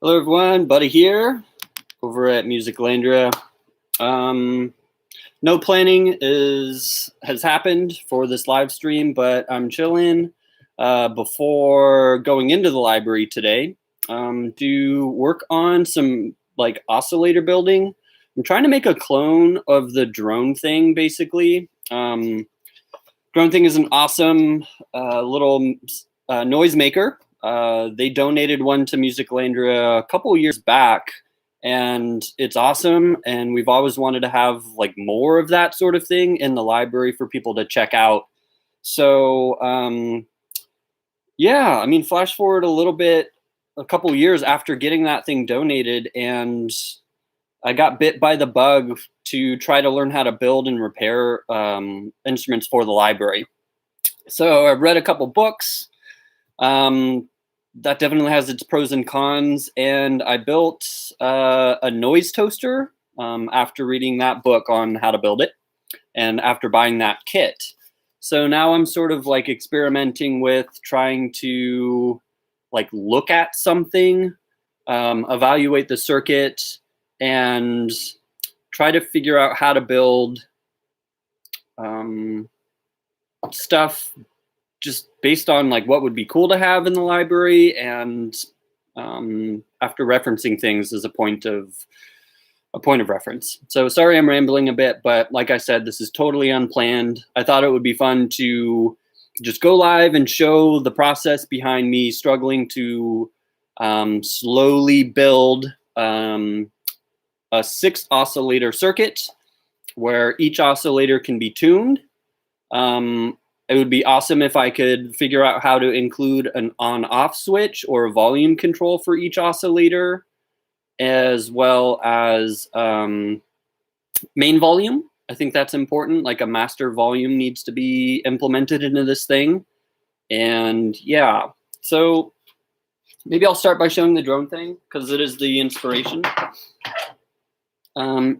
Hello everyone, Buddy here over at MusicLandria. No planning has happened for this live stream, but I'm chilling before going into the library today to work on some like oscillator building. I'm trying to make a clone of the drone thing, basically. Drone thing is an awesome little noise maker. They donated one to MusicLandria a couple years back, and it's awesome. And we've always wanted to have like more of that sort of thing in the library for people to check out. So yeah, I mean, flash forward a little bit, a couple years after getting that thing donated, and I got bit by the bug to try to learn how to build and repair instruments for the library. So I've read a couple books. That definitely has its pros and cons, and I built a noise toaster after reading that book on how to build it and after buying that kit. So now I'm sort of like experimenting with trying to like look at something, evaluate the circuit, and try to figure out how to build stuff just based on like what would be cool to have in the library, and after referencing things as a point of reference. So sorry I'm rambling a bit, but like I said, this is totally unplanned. I thought it would be fun to just go live and show the process behind me struggling to slowly build a 6 oscillator circuit where each oscillator can be tuned. It would be awesome if I could figure out how to include an on-off switch or a volume control for each oscillator, as well as main volume. I think that's important. Like a master volume needs to be implemented into this thing. And yeah, so maybe I'll start by showing the drone thing because it is the inspiration.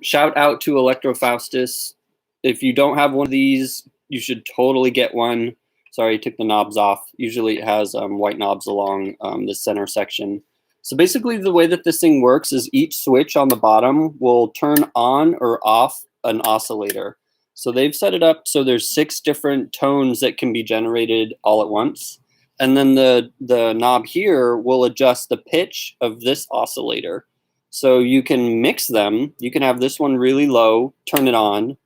Shout out to Electrofaustus. If you don't have one of these, you should totally get one. Sorry, I took the knobs off. Usually it has white knobs along the center section. So basically the way that this thing works is each switch on the bottom will turn on or off an oscillator. So they've set it up so there's 6 different tones that can be generated all at once. And then the knob here will adjust the pitch of this oscillator. So you can mix them. You can have this one really low, turn it on,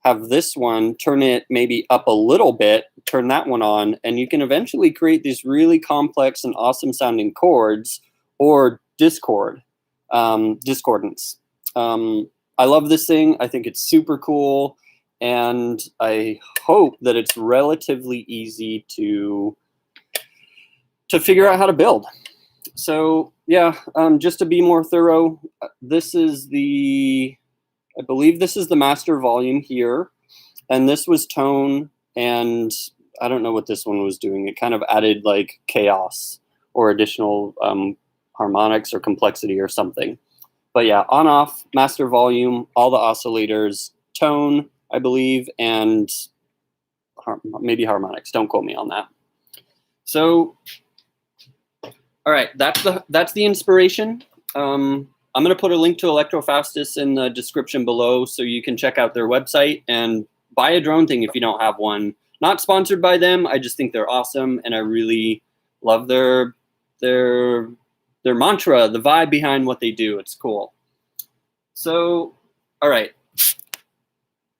have this one, turn it maybe up a little bit, turn that one on, and you can eventually create these really complex and awesome sounding chords or discordance. I love this thing. I think it's super cool, and I hope that it's relatively easy to figure out how to build. So yeah, just to be more thorough, this is I believe this is the master volume here, and this was tone, and I don't know what this one was doing. It kind of added like chaos or additional harmonics or complexity or something. But yeah, on off, master volume, all the oscillators, tone, I believe, and maybe harmonics. Don't quote me on that. So, all right, that's the inspiration. I'm going to put a link to Electrofaustus in the description below so you can check out their website and buy a drone thing if you don't have one. Not sponsored by them. I just think they're awesome, and I really love their mantra, the vibe behind what they do. It's cool. So, all right.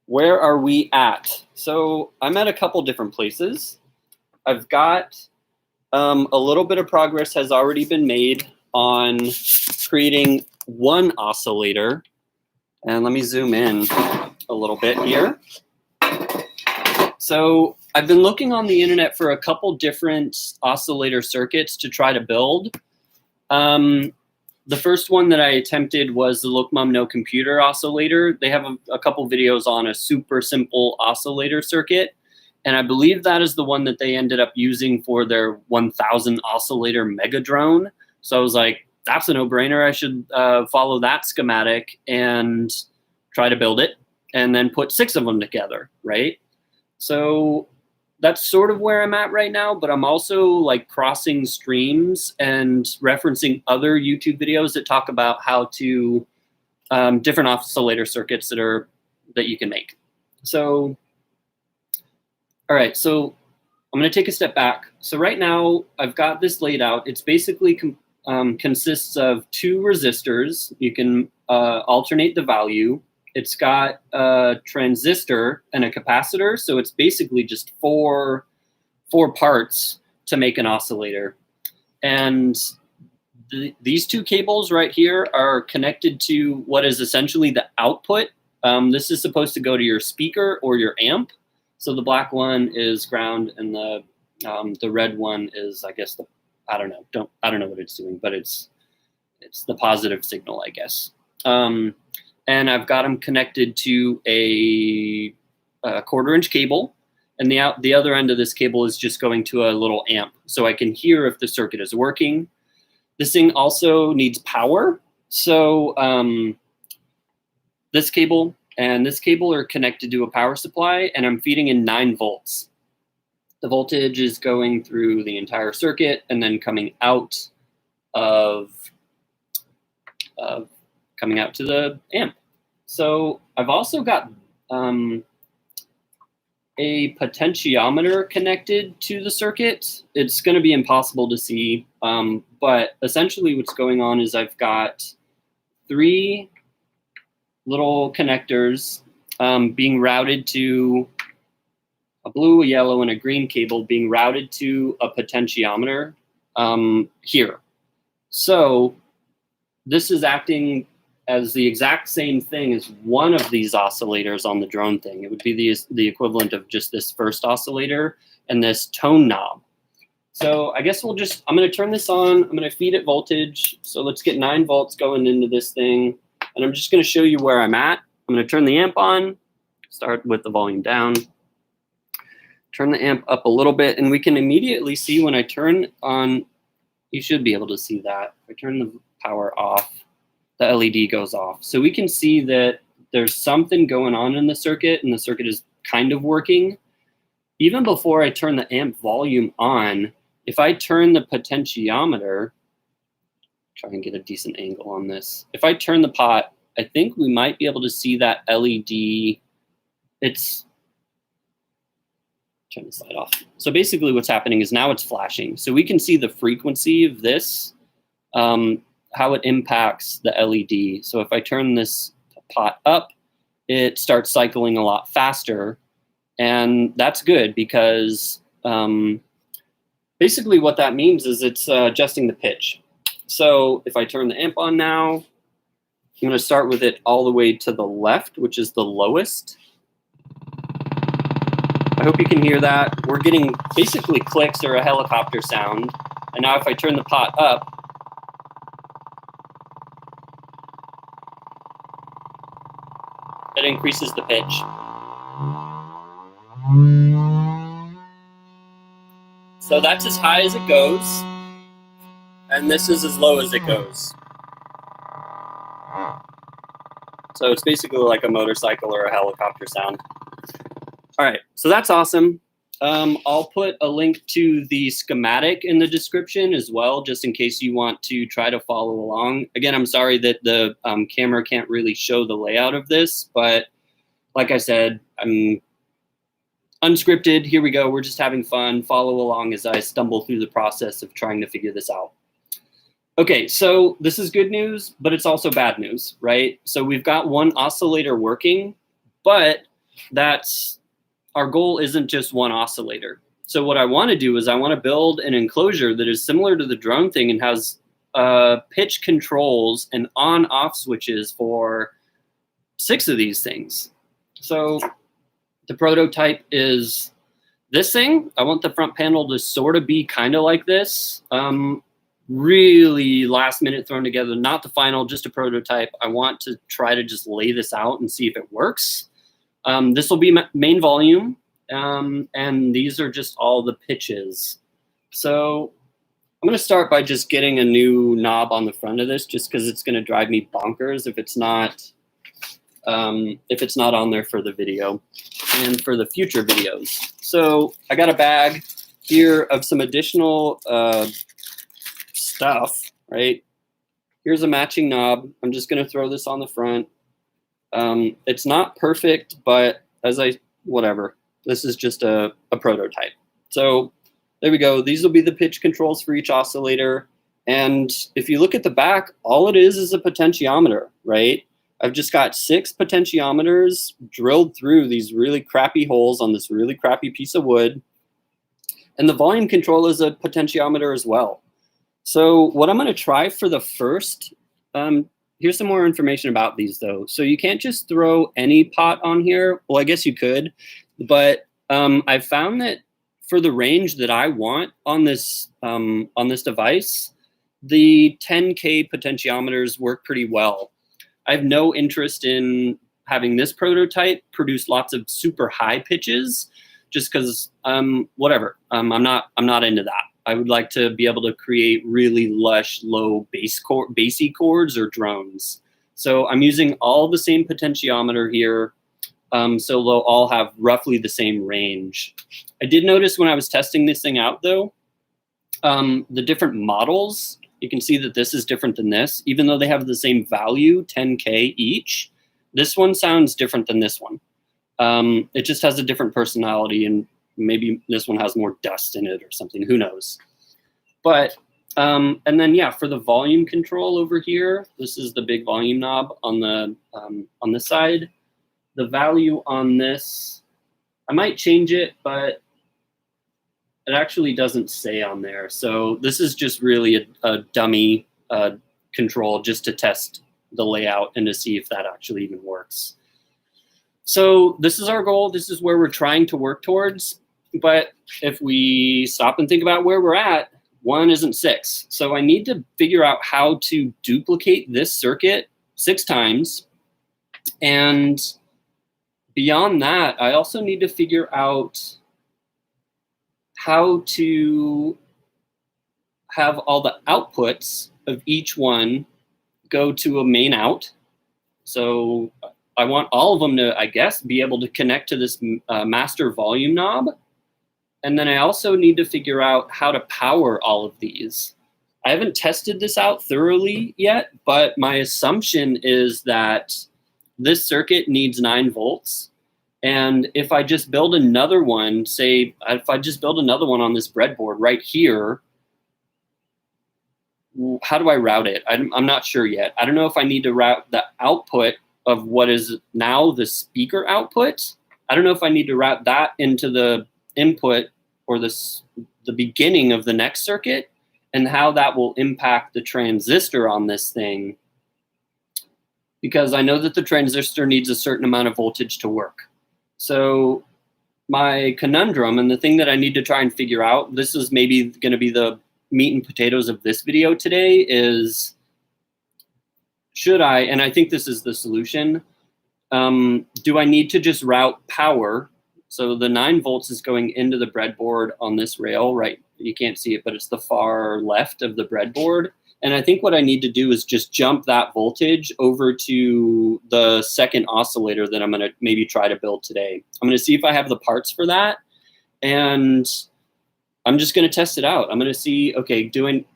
Where are we at? So I'm at a couple different places. I've got a little bit of progress has already been made on creating one oscillator, and let me zoom in a little bit here. So I've been looking on the internet for a couple different oscillator circuits to try to build. The first one that I attempted was the Look Mum No Computer oscillator. They have a couple videos on a super simple oscillator circuit, and I believe that is the one that they ended up using for their 1000 oscillator mega drone. So I was like, that's a no-brainer. I should follow that schematic and try to build it and then put 6 of them together, right? So that's sort of where I'm at right now, but I'm also like crossing streams and referencing other YouTube videos that talk about how to different oscillator circuits that you can make. So, all right, so I'm going to take a step back. So right now I've got this laid out. It's basically consists of 2 resistors. You can alternate the value. It's got a transistor and a capacitor. So it's basically just four parts to make an oscillator. And these 2 cables right here are connected to what is essentially the output. This is supposed to go to your speaker or your amp. So the black one is ground, and the red one is, I guess, I don't know what it's doing, but it's the positive signal, I guess. And I've got them connected to a 1/4-inch cable, and the other end of this cable is just going to a little amp, so I can hear if the circuit is working. This thing also needs power, so this cable and this cable are connected to a power supply, and I'm feeding in 9 volts. The voltage is going through the entire circuit and then coming out to the amp. So I've also got a potentiometer connected to the circuit. It's going to be impossible to see, but essentially what's going on is I've got 3 little connectors being routed to a blue, a yellow, and a green cable being routed to a potentiometer here. So this is acting as the exact same thing as one of these oscillators on the drone thing. It would be the equivalent of just this first oscillator and this tone knob. So I guess I'm going to turn this on. I'm going to feed it voltage. So let's get 9 volts going into this thing. And I'm just going to show you where I'm at. I'm going to turn the amp on, start with the volume down, turn the amp up a little bit, and we can immediately see when I turn on, you should be able to see that. If I turn the power off, the LED goes off. So we can see that there's something going on in the circuit, and the circuit is kind of working. Even before I turn the amp volume on, if I turn the potentiometer, try and get a decent angle on this. If I turn the pot, I think we might be able to see that LED. It's trying to slide off. So basically what's happening is now it's flashing. So we can see the frequency of this, how it impacts the LED. So if I turn this pot up, it starts cycling a lot faster. And that's good because basically what that means is it's adjusting the pitch. So if I turn the amp on now, I'm going to start with it all the way to the left, which is the lowest. I hope you can hear that. We're getting basically clicks or a helicopter sound. And now if I turn the pot up, it increases the pitch. So that's as high as it goes. And this is as low as it goes. So it's basically like a motorcycle or a helicopter sound. All right, so that's awesome. I'll put a link to the schematic in the description as well, just in case you want to try to follow along. Again, I'm sorry that the camera can't really show the layout of this, but like I said, I'm unscripted. Here we go. We're just having fun. Follow along as I stumble through the process of trying to figure this out. Okay, so this is good news, but it's also bad news, right? So we've got one oscillator working, but our goal isn't just one oscillator. So what I want to do is I want to build an enclosure that is similar to the drone thing and has pitch controls and on-off switches for 6 of these things. So the prototype is this thing. I want the front panel to sort of be kind of like this. Really last minute thrown together, not the final, just a prototype. I want to try to just lay this out and see if it works. This will be main volume, and these are just all the pitches. So I'm going to start by just getting a new knob on the front of this, just because it's going to drive me bonkers if it's not on there for the video. and for the future videos. So I got a bag here of some additional stuff, right? Here's a matching knob. I'm just going to throw this on the front. It's not perfect, but whatever. This is just a prototype. So there we go. These will be the pitch controls for each oscillator. And if you look at the back, all it is a potentiometer, right? I've just got 6 potentiometers drilled through these really crappy holes on this really crappy piece of wood. And the volume control is a potentiometer as well. So what I'm going to try for the first, here's some more information about these though. So you can't just throw any pot on here. Well, I guess you could, but I found that for the range that I want on this device, the 10K potentiometers work pretty well. I have no interest in having this prototype produce lots of super high pitches, just because whatever. I'm not into that. I would like to be able to create really lush, low bassy chords or drones. So I'm using all the same potentiometer here, so they'll all have roughly the same range. I did notice when I was testing this thing out, though, the different models, you can see that this is different than this. Even though they have the same value, 10K each, this one sounds different than this one. It just has a different personality, and maybe this one has more dust in it or something, who knows. But, and then yeah, for the volume control over here, this is the big volume knob on this side. The value on this, I might change it, but it actually doesn't say on there. So this is just really a dummy control just to test the layout and to see if that actually even works. So this is our goal. This is where we're trying to work towards. But if we stop and think about where we're at, 1 isn't 6. So I need to figure out how to duplicate this circuit 6 times. And beyond that, I also need to figure out how to have all the outputs of each one go to a main out. So I want all of them to, I guess, be able to connect to this master volume knob. And then I also need to figure out how to power all of these. I haven't tested this out thoroughly yet, but my assumption is that this circuit needs 9 volts. And if I just build another one, say, if I just build another one on this breadboard right here, how do I route it? I'm not sure yet. I don't know if I need to route the output of what is now the speaker output. I don't know if I need to route that into the input or the beginning of the next circuit, and how that will impact the transistor on this thing. Because I know that the transistor needs a certain amount of voltage to work. So my conundrum, and the thing that I need to try and figure out, this is maybe going to be the meat and potatoes of this video today, is should I, and I think this is the solution, do I need to just route power? So the 9 volts is going into the breadboard on this rail, right? You can't see it, but it's the far left of the breadboard. And I think what I need to do is just jump that voltage over to the second oscillator that I'm going to maybe try to build today. I'm going to see if I have the parts for that. And I'm just going to test it out. I'm going to see, okay,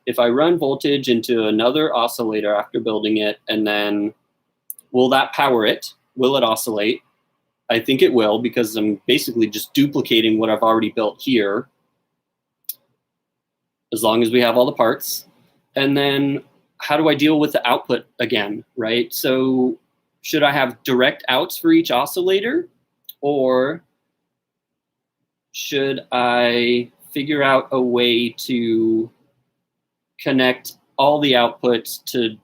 if I run voltage into another oscillator after building it, and then will that power it? Will it oscillate? I think it will, because I'm basically just duplicating what I've already built here, as long as we have all the parts. And then how do I deal with the output again, right? So should I have direct outs for each oscillator, or should I figure out a way to connect all the outputs to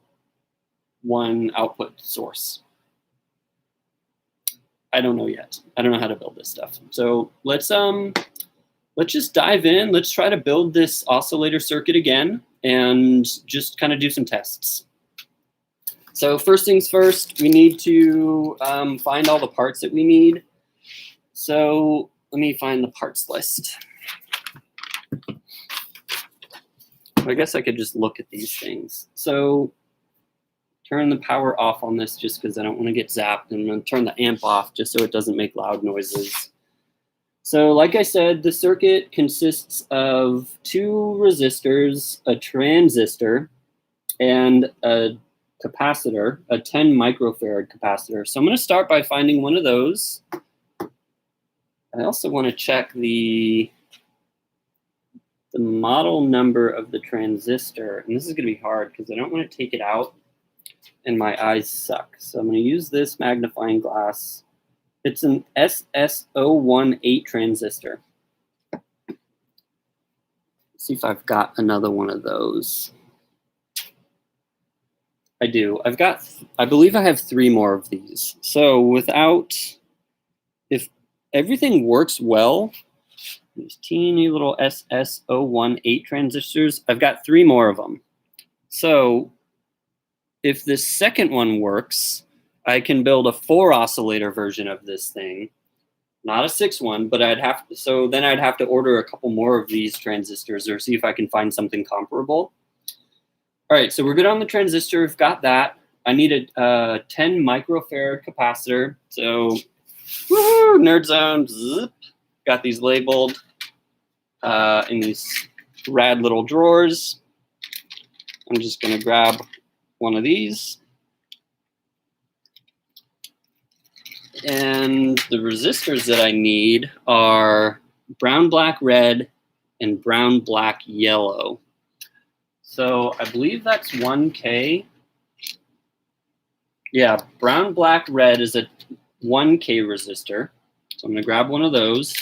one output source? I don't know yet. I don't know how to build this stuff. So let's just dive in. Let's try to build this oscillator circuit again and just kind of do some tests. So first things first, we need to find all the parts that we need. So let me find the parts list. I guess I could just look at these things. So turn the power off on this just because I don't want to get zapped. And I'm going to turn the amp off just so it doesn't make loud noises. So like I said, the circuit consists of 2 resistors, a transistor, and a capacitor, a 10 microfarad capacitor. So I'm going to start by finding one of those. I also want to check the model number of the transistor. And this is going to be hard because I don't want to take it out and my eyes suck. So I'm going to use this magnifying glass. It's an SS018 transistor. Let's see if I've got another one of those. I do. I believe I have 3 more of these. So if everything works well, these teeny little SS018 transistors, I've got 3 more of them. So if this second one works, I can build a 4 oscillator version of this thing, not a 6 one, but then I'd have to order a couple more of these transistors or see if I can find something comparable. All right, so we're good on the transistor. We've got that. I need a 10 microfarad capacitor. So, woohoo, nerd zone. Zip. Got these labeled in these rad little drawers. I'm just going to grab one of these. And the resistors that I need are brown, black, red, and brown, black, yellow. So I believe that's 1K. Yeah, brown, black, red is a 1K resistor. So I'm going to grab one of those.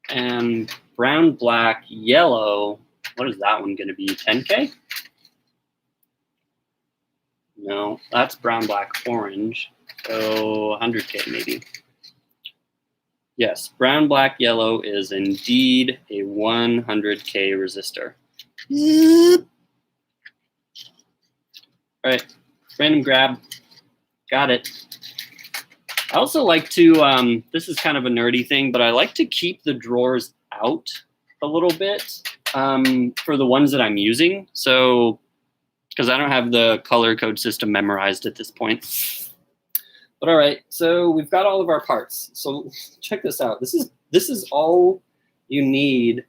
And brown, black, yellow, what is that one going to be, 10K? No, that's brown, black, orange. So 100K maybe. Yes, brown, black, yellow is indeed a 100K resistor. All right, random grab. Got it. I also like to, this is kind of a nerdy thing, but I like to keep the drawers out a little bit for the ones that I'm using. So, because I don't have the color code system memorized at this point. But all right, so we've got all of our parts. So check this out. This is all you need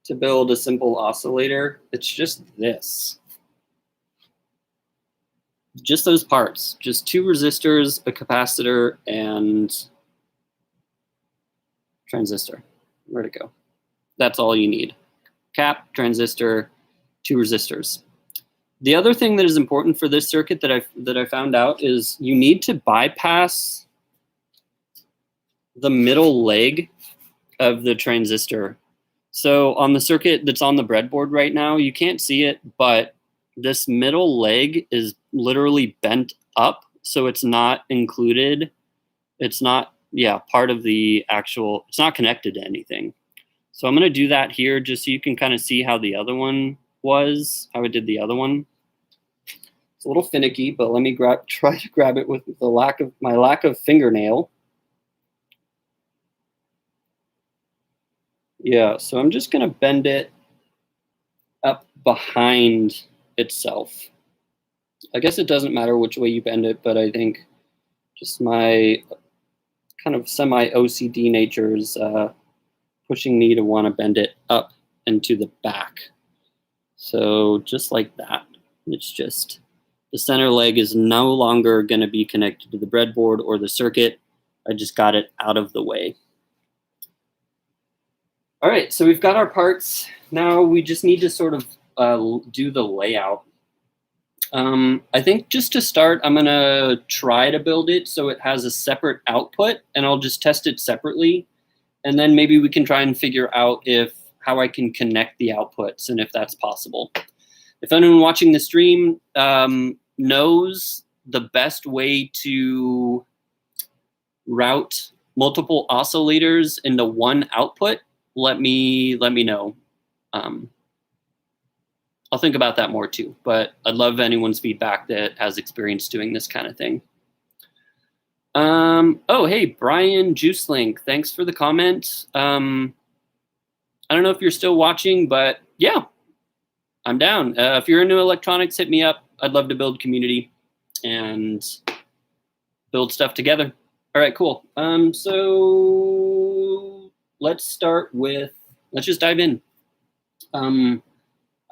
to build a simple oscillator. It's just this. Just those parts. Just 2 resistors, a capacitor, and transistor. Where'd it go? That's all you need. Cap, transistor, 2 resistors. The other thing that is important for this circuit that I found out is you need to bypass the middle leg of the transistor. So on the circuit that's on the breadboard right now, you can't see it, but this middle leg is literally bent up, so it's not included. It's not, part of the actual, it's not connected to anything. So I'm going to do that here just so you can kind of see how the other one was, how I did the other one. It's a little finicky, but let me try to grab it with my lack of fingernail. Yeah, so I'm just going to bend it up behind itself. I guess it doesn't matter which way you bend it, but I think just my kind of semi-OCD nature is pushing me to want to bend it up and to the back. So just like that. It's just the center leg is no longer going to be connected to the breadboard or the circuit. I just got it out of the way. All right, so we've got our parts. Now we just need to sort of do the layout. I think just to start, I'm going to try to build it so it has a separate output, and I'll just test it separately. And then maybe we can try and figure out how I can connect the outputs and if that's possible. If anyone watching the stream knows the best way to route multiple oscillators into one output, let me know. I'll think about that more too, but I'd love anyone's feedback that has experience doing this kind of thing. Oh, hey, Brian Juicelink, thanks for the comment. I don't know if you're still watching, but yeah. I'm down. If you're into electronics, hit me up. I'd love to build community and build stuff together. All right, cool. So let's start with, let's just dive in. I'm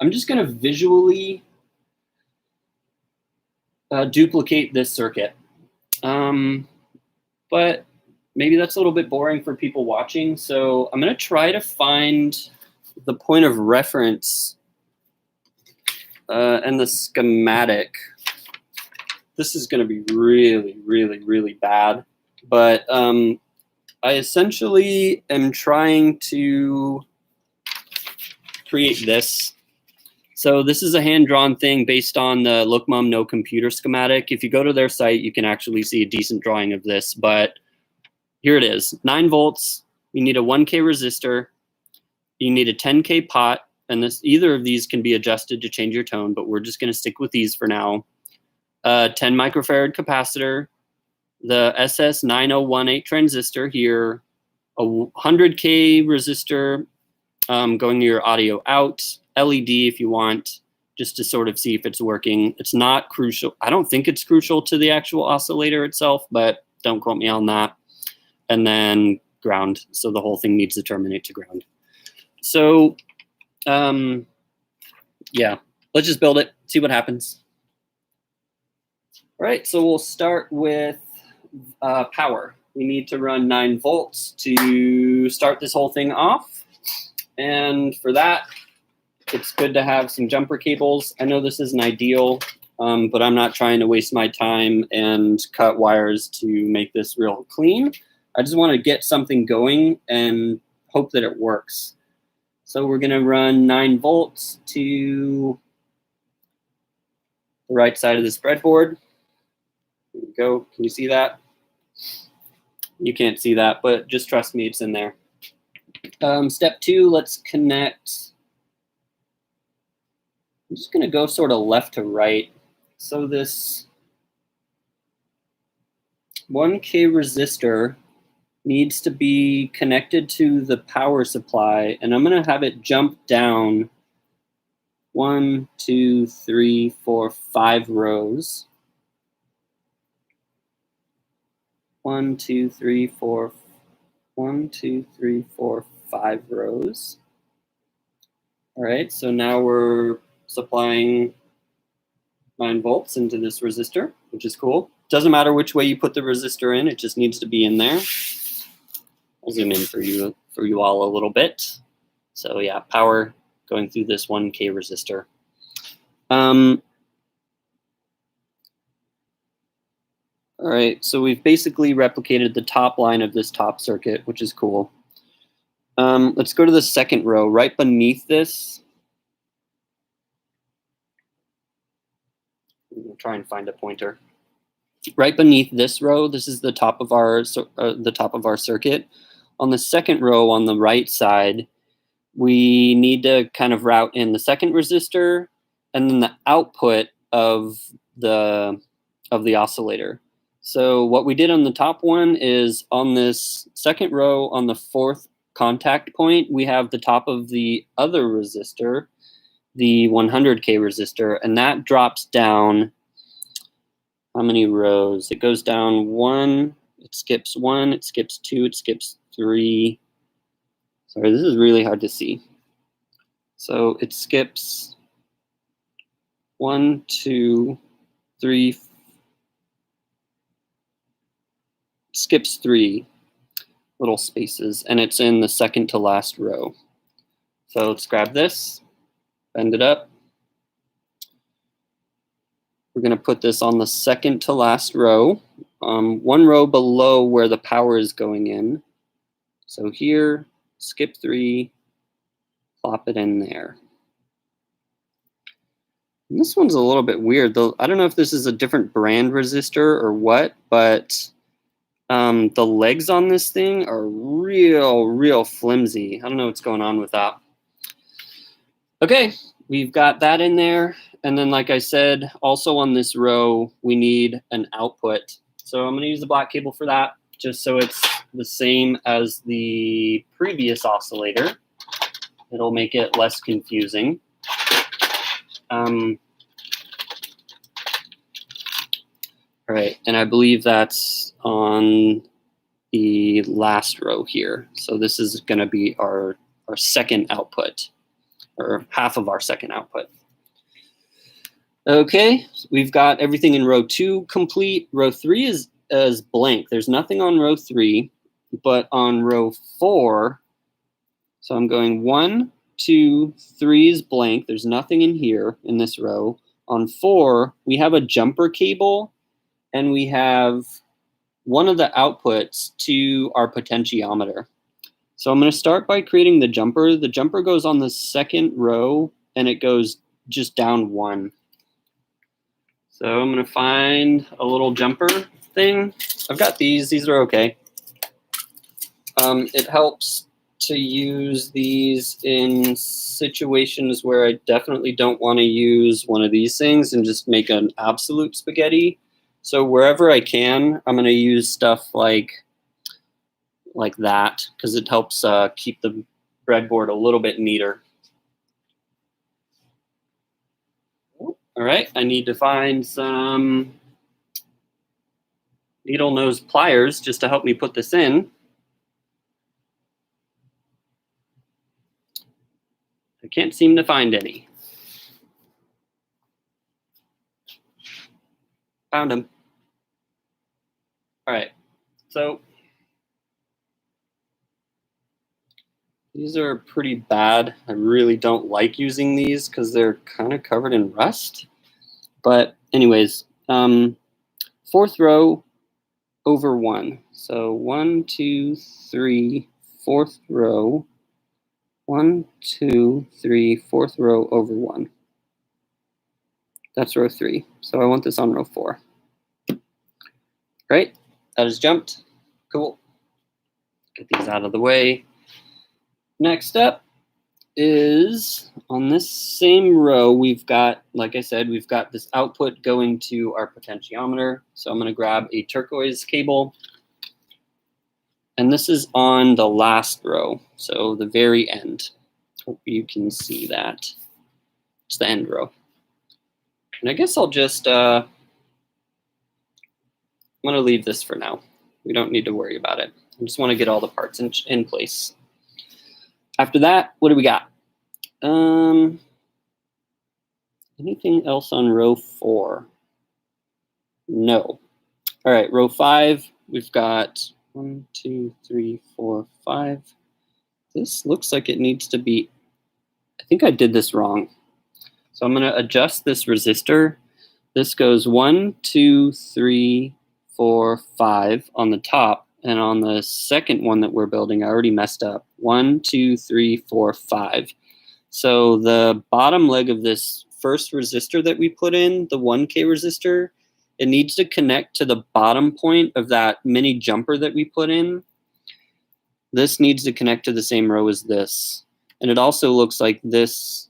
just going to visually duplicate this circuit. But maybe that's a little bit boring for people watching. So I'm going to try to find the point of reference and the schematic. This is going to be really, really, really bad. But I essentially am trying to create this. So this is a hand-drawn thing based on the Look Mum No Computer schematic. If you go to their site, you can actually see a decent drawing of this. But here it is, 9 volts. You need a 1K resistor. You need a 10K pot. And either of these can be adjusted to change your tone, but we're just going to stick with these for now. 10 microfarad capacitor, the SS9018 transistor here, a 100K resistor going to your audio out, LED if you want, just to sort of see if it's working. It's not crucial. I don't think it's crucial to the actual oscillator itself, but don't quote me on that. And then ground. So the whole thing needs to terminate to ground. So yeah, let's just build it, see what happens. All right, so we'll start with power. We need to run 9 volts to start this whole thing off. And for that, it's good to have some jumper cables. I know this isn't ideal, but I'm not trying to waste my time and cut wires to make this real clean. I just want to get something going and hope that it works. So we're going to run 9 volts to the right side of this breadboard. There we go. Can you see that? You can't see that, but just trust me, it's in there. Step 2, let's connect. I'm just going to go sort of left to right. So this 1K resistor needs to be connected to the power supply, and I'm going to have it jump down 1, 2, 3, 4, 5 rows. 1, 2, 3, 4, 1, 2, 3, 4, 5 rows. All right, so now we're supplying 9 volts into this resistor, which is cool. Doesn't matter which way you put the resistor in, it just needs to be in there. I'll zoom in for you all a little bit. So yeah, power going through this 1K resistor. All right, so we've basically replicated the top line of this top circuit, which is cool. Let's go to the second row. Right beneath this, we'll try and find a pointer. Right beneath this row, this is the top of our circuit. On the second row on the right side, we need to kind of route in the second resistor and then the output of the oscillator. So what we did on the top one is on this second row on the 4th contact point, we have the top of the other resistor, the 100K resistor, and that drops down, how many rows? It goes down 1, it skips 1, it skips 2, it skips 3. Sorry, this is really hard to see. So it skips 1, 2, 3, skips 3 little spaces, and it's in the second to last row. So let's grab this, bend it up. We're going to put this on the second to last row, 1 row below where the power is going in. So here, skip 3, plop it in there. And this one's a little bit weird, though. I don't know if this is a different brand resistor or what, but the legs on this thing are real flimsy. I don't know what's going on with that. Okay, we've got that in there. And then, like I said, also on this row, we need an output. So I'm going to use the black cable for that, just so it's the same as the previous oscillator. It'll make it less confusing. All right, and I believe that's on the last row here. So this is going to be our second output, or half of our second output. Okay, we've got everything in row 2 complete. Row 3 is blank. There's nothing on row 3, but on row 4, so I'm going 1, 2, 3 is blank. There's nothing in here in this row. On 4, we have a jumper cable, and we have one of the outputs to our potentiometer. So I'm going to start by creating the jumper. The jumper goes on the second row, and it goes just down 1. So I'm going to find a little jumper thing. I've got these. These are okay. It helps to use these in situations where I definitely don't want to use one of these things and just make an absolute spaghetti. So wherever I can, I'm going to use stuff like that, because it helps keep the breadboard a little bit neater. All right, I need to find some needle nose pliers just to help me put this in. I can't seem to find any. Found them. All right, so these are pretty bad. I really don't like using these because they're kind of covered in rust. But anyways, 4th row over 1. So 1, 2, 3, 4th row. 1, 2, 3, 4th row over 1. That's row 3. So I want this on row 4. Right? That is jumped. Cool. Get these out of the way. Next up is on this same row, we've got, like I said, we've got this output going to our potentiometer. So I'm going to grab a turquoise cable. And this is on the last row, so the very end. Hope you can see that. It's the end row. And I guess I'll just, I'm going to leave this for now. We don't need to worry about it. I just want to get all the parts in place. After that, what do we got? Anything else on row 4? No. All right, row 5, we've got 1, 2, 3, 4, 5. This looks like it needs to be, I think I did this wrong. So I'm going to adjust this resistor. This goes 1, 2, 3, 4, 5 on the top. And on the second one that we're building, I already messed up. 1, 2, 3, 4, 5. So the bottom leg of this first resistor that we put in, the 1K resistor, it needs to connect to the bottom point of that mini jumper that we put in. This needs to connect to the same row as this. And it also looks like this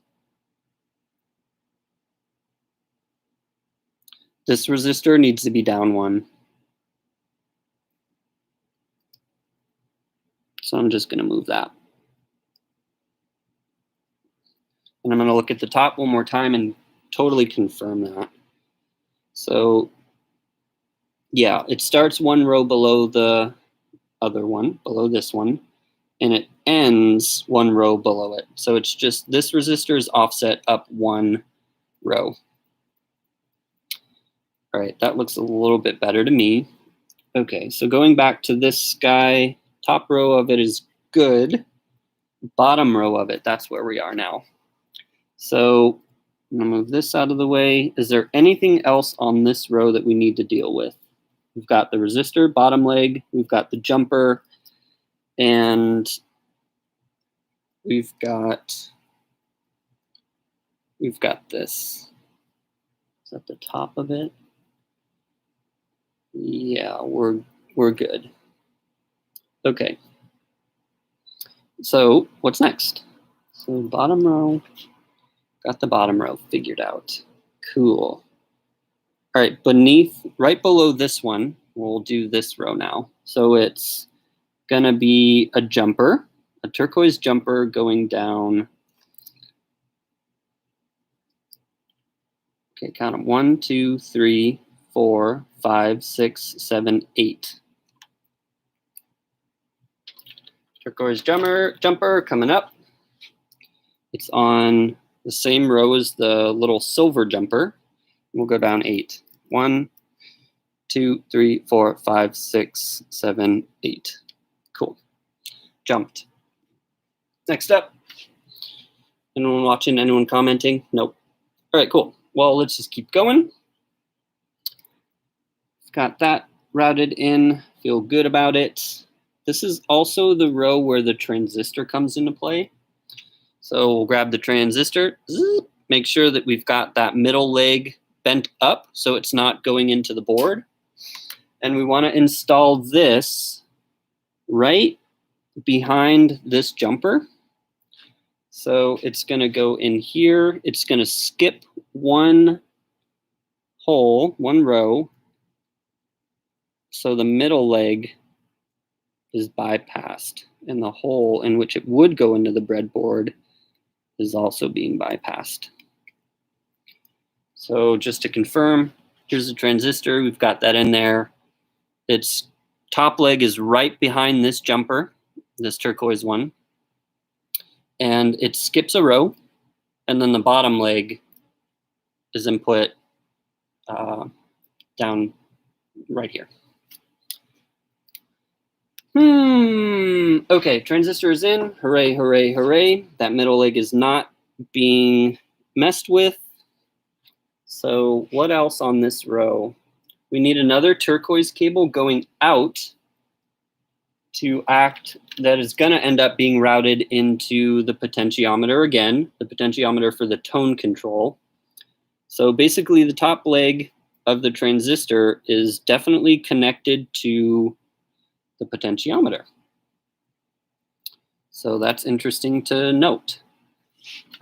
resistor needs to be down 1. So I'm just going to move that. And I'm going to look at the top one more time and totally confirm that. So yeah, it starts 1 row below the other one, below this one, and it ends 1 row below it. So it's just this resistor is offset up 1 row. All right, that looks a little bit better to me. Okay, so going back to this guy, top row of it is good. Bottom row of it, that's where we are now. So I'm gonna move this out of the way. Is there anything else on this row that we need to deal with? We've got the resistor, bottom leg, we've got the jumper, and we've got this. Is that the top of it? Yeah, we're good. Okay. So what's next? So bottom row, got the bottom row figured out. Cool. All right, right below this one, we'll do this row now. So it's gonna be a jumper, a turquoise jumper going down Okay, count them. 1, 2, 3, 4, 5, 6, 7, 8. Turquoise jumper coming up. It's on the same row as the little silver jumper. We'll go down 8. 1, 2, 3, 4, 5, 6, 7, 8. Cool. Jumped. Next up. Anyone watching? Anyone commenting? Nope. All right, cool. Well, let's just keep going. Got that routed in. Feel good about it. This is also the row where the transistor comes into play. So we'll grab the transistor, make sure that we've got that middle leg bent up so it's not going into the board. And we want to install this right behind this jumper. So it's going to go in here. It's going to skip one row. So the middle leg is bypassed, and the hole in which it would go into the breadboard is also being bypassed. So just to confirm, here's the transistor. We've got that in there. Its top leg is right behind this jumper, this turquoise one. And it skips a row, and then the bottom leg is input down right here. Okay, transistor is in. Hooray, hooray, hooray. That middle leg is not being messed with. So what else on this row? We need another turquoise cable going out to act, that is going to end up being routed into the potentiometer again, the potentiometer for the tone control. So basically the top leg of the transistor is definitely connected to the potentiometer. So that's interesting to note.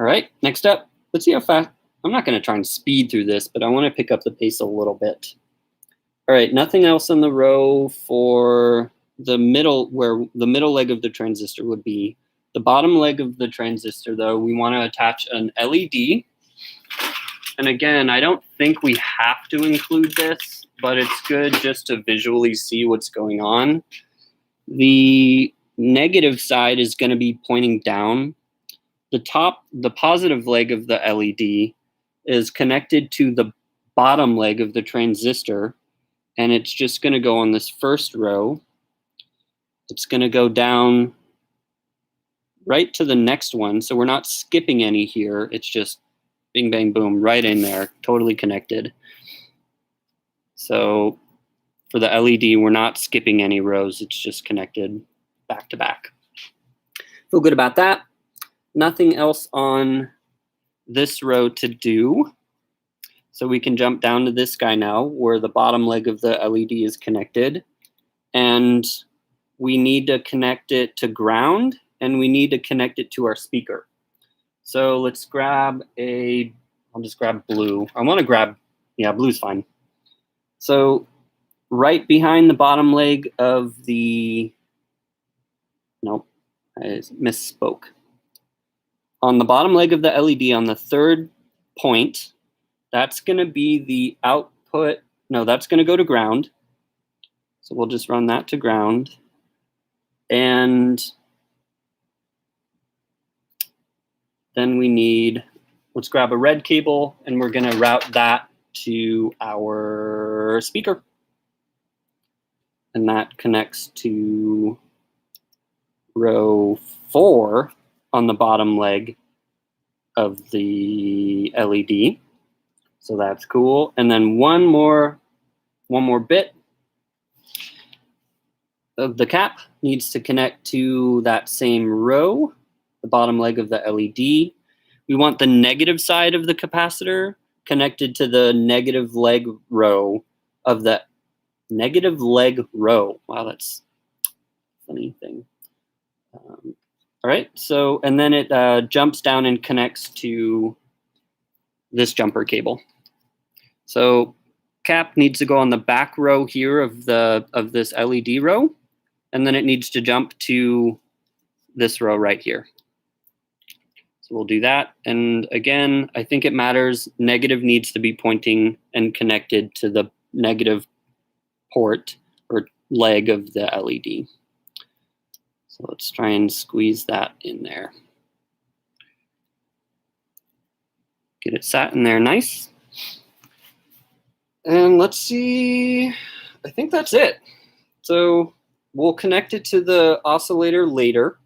All right, next up, let's see how fast. I'm not going to try and speed through this, but I want to pick up the pace a little bit. All right, nothing else on the row for the middle, where the middle leg of the transistor would be. The bottom leg of the transistor, though, we want to attach an LED. And again, I don't think we have to include this, but it's good just to visually see what's going on. The negative side is going to be pointing down. The positive leg of the LED is connected to the bottom leg of the transistor, and it's just going to go on this first row. It's going to go down right to the next one, so we're not skipping any here. It's just bing, bang, boom, right in there, totally connected. So for the LED, we're not skipping any rows. It's just connected back to back. Feel good about that. Nothing else on this row to do. So we can jump down to this guy now, where the bottom leg of the LED is connected. And we need to connect it to ground, and we need to connect it to our speaker. So let's grab I'll just grab blue. I want to grab, yeah, blue's fine. So right behind the bottom leg of nope, I misspoke. On the bottom leg of the LED, on the third point, that's going to be the output. No, that's going to go to ground. So we'll just run that to ground. And then we need, let's grab a red cable, and we're going to route that to our speaker. And that connects to row 4 on the bottom leg of the LED. So that's cool. And then one more bit of the cap needs to connect to that same row, the bottom leg of the LED. We want the negative side of the capacitor connected to the negative leg row of the negative leg row. Wow, that's a funny thing. All right, so, and then it jumps down and connects to this jumper cable. So cap needs to go on the back row here of this LED row, and then it needs to jump to this row right here. So So we'll do that. And again, I think it matters. Negative needs to be pointing and connected to the negative port or leg of the LED. So let's try and squeeze that in there. Get it sat in there nice. And let's see, I think that's it. So we'll connect it to the oscillator later.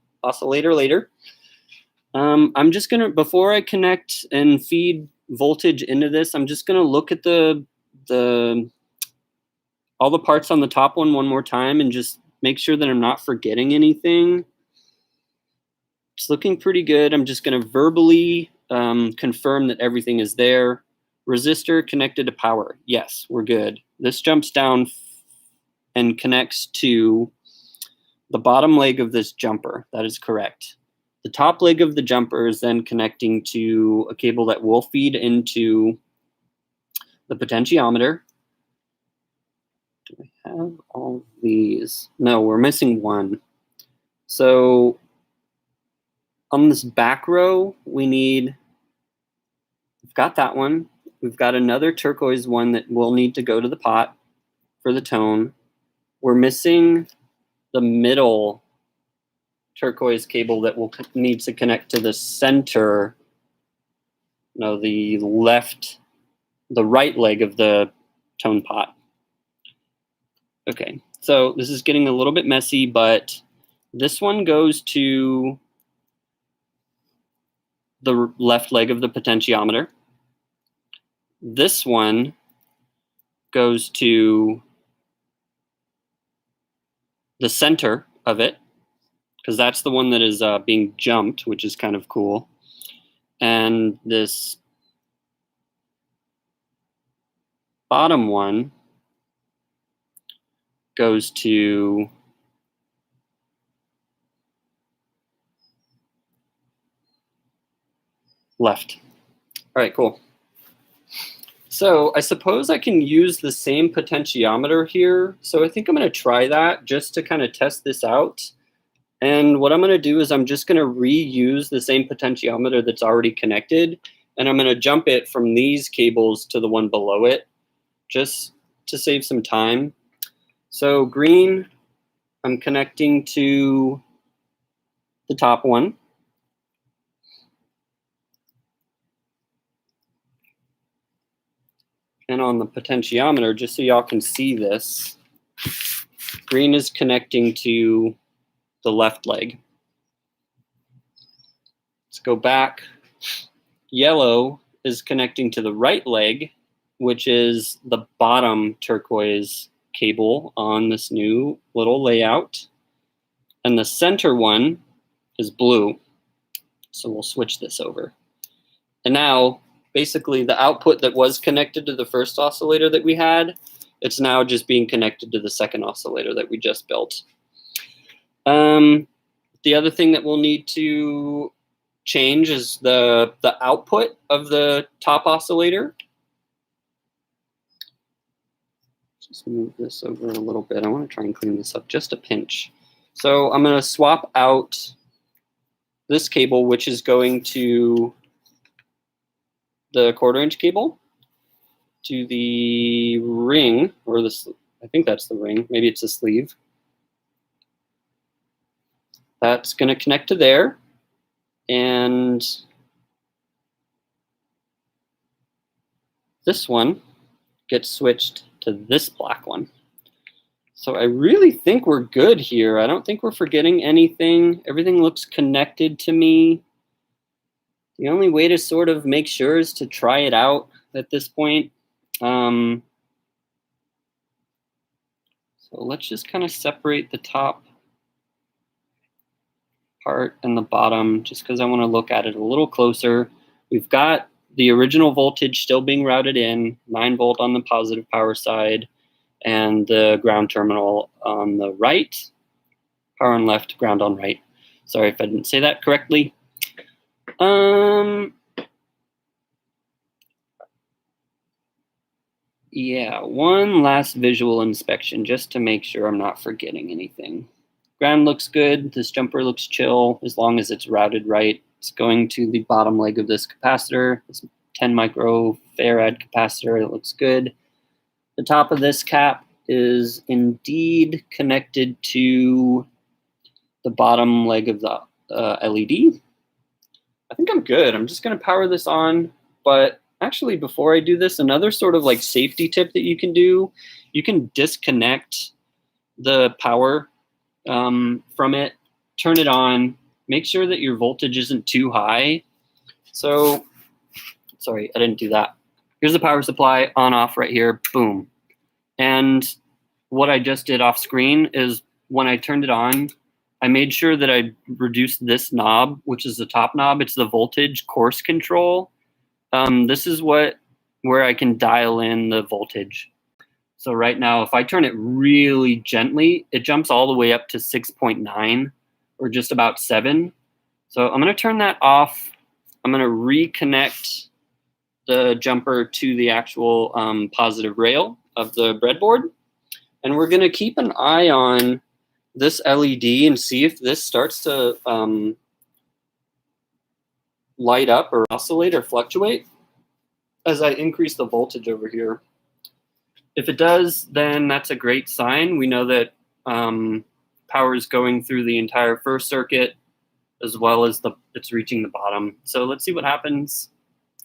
I'm just gonna, before I connect and feed voltage into this, I'm just gonna look at all the parts on the top one more time and just make sure that I'm not forgetting anything. It's looking pretty good. I'm just gonna verbally confirm that everything is there. Resistor connected to power. Yes, we're good. This jumps down and connects to the bottom leg of this jumper. That is correct. The top leg of the jumper is then connecting to a cable that will feed into the potentiometer. Do we have all these? No, we're missing one. So on this back row, we've got that one. We've got another turquoise one that will need to go to the pot for the tone. We're missing the middle turquoise cable that will need to connect to the center, no, the right leg of the tone pot. Okay, so this is getting a little bit messy, but this one goes to the left leg of the potentiometer. This one goes to the center of it, because that's the one that is being jumped, which is kind of cool. And this bottom one goes to left. All right, cool. So I suppose I can use the same potentiometer here. So I think I'm going to try that just to kind of test this out. And what I'm going to do is I'm just going to reuse the same potentiometer that's already connected, and I'm going to jump it from these cables to the one below it, just to save some time. So green, I'm connecting to the top one. And on the potentiometer, just so y'all can see this, green is connecting to the left leg. Let's go back. Yellow is connecting to the right leg, which is the bottom turquoise cable on this new little layout. And the center one is blue. So we'll switch this over. And now, basically, the output that was connected to the first oscillator that we had, it's now just being connected to the second oscillator that we just built. The other thing that we'll need to change is the output of the top oscillator. Just move this over a little bit. I want to try and clean this up just a pinch. So I'm going to swap out this cable, which is going to the 1/4" cable, to the ring, or this, I think that's the ring, maybe it's a sleeve. That's going to connect to there, and this one gets switched to this black one. So I really think we're good here. I don't think we're forgetting anything. Everything looks connected to me. The only way to sort of make sure is to try it out at this point. So let's just kind of separate the top part and the bottom, just because I want to look at it a little closer. We've got the original voltage still being routed in, 9 volt on the positive power side, and the ground terminal on the right, power on left, ground on right. Sorry if I didn't say that correctly. Yeah, one last visual inspection just to make sure I'm not forgetting anything. Ground looks good. This jumper looks chill as long as it's routed right. It's going to the bottom leg of this capacitor, this 10 microfarad capacitor. It looks good. The top of this cap is indeed connected to the bottom leg of the LED. I think I'm good. I'm just going to power this on. But actually, before I do this, another sort of like safety tip that you can do, you can disconnect the power from it, turn it on, make sure that your voltage isn't too high. So, sorry, I didn't do that. Here's the power supply, on off right here, boom. And what I just did off screen is when I turned it on, I made sure that I reduced this knob, which is the top knob. It's the voltage course control. This is where I can dial in the voltage. So right now, if I turn it really gently, it jumps all the way up to 6.9 or just about 7. So I'm going to turn that off. I'm going to reconnect the jumper to the actual positive rail of the breadboard. And we're going to keep an eye on this LED and see if this starts to light up or oscillate or fluctuate as I increase the voltage over here. If it does, then that's a great sign. We know that power is going through the entire first circuit as well as it's reaching the bottom. So let's see what happens.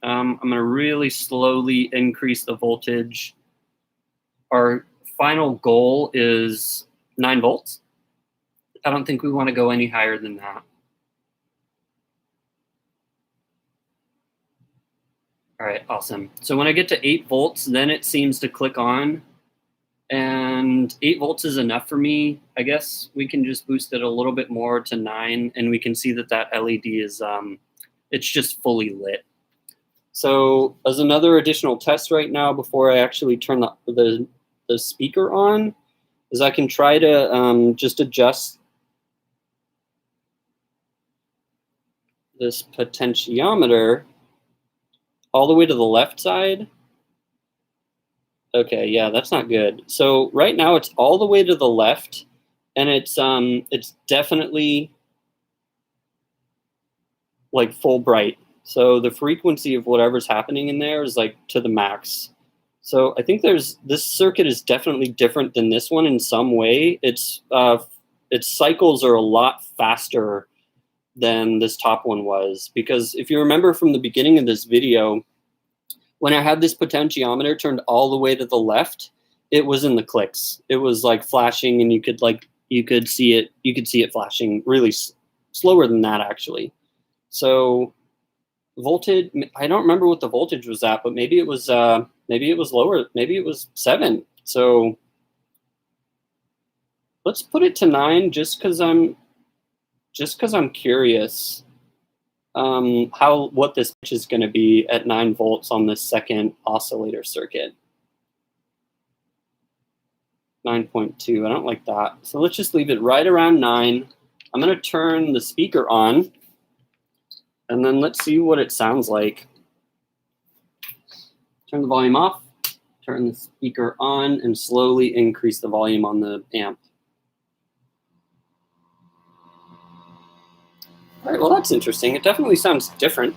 I'm going to really slowly increase the voltage. Our final goal is 9 volts. I don't think we want to go any higher than that. All right, awesome. So when I get to 8 volts, then it seems to click on. And 8 volts is enough for me. I guess we can just boost it a little bit more to 9, and we can see that that LED is, it's just fully lit. So as another additional test right now, before I actually turn the speaker on, is I can try to just adjust this potentiometer all the way to the left side. Okay, yeah, that's not good. So right now it's all the way to the left, and it's definitely like full bright. So the frequency of whatever's happening in there is like to the max. So I think this circuit is definitely different than this one in some way. Its cycles are a lot faster than this top one was, because if you remember from the beginning of this video, when I had this potentiometer turned all the way to the left, it was in the clicks. It was like flashing, and you could see it flashing really slower than that actually. So voltage, I don't remember what the voltage was at, but maybe it was lower. Maybe it was 7. So let's put it to 9 just because I'm curious what this pitch is going to be at 9 volts on this second oscillator circuit. 9.2, I don't like that. So let's just leave it right around 9. I'm going to turn the speaker on, and then let's see what it sounds like. Turn the volume off, turn the speaker on, and slowly increase the volume on the amp. All right, well, that's interesting. It definitely sounds different.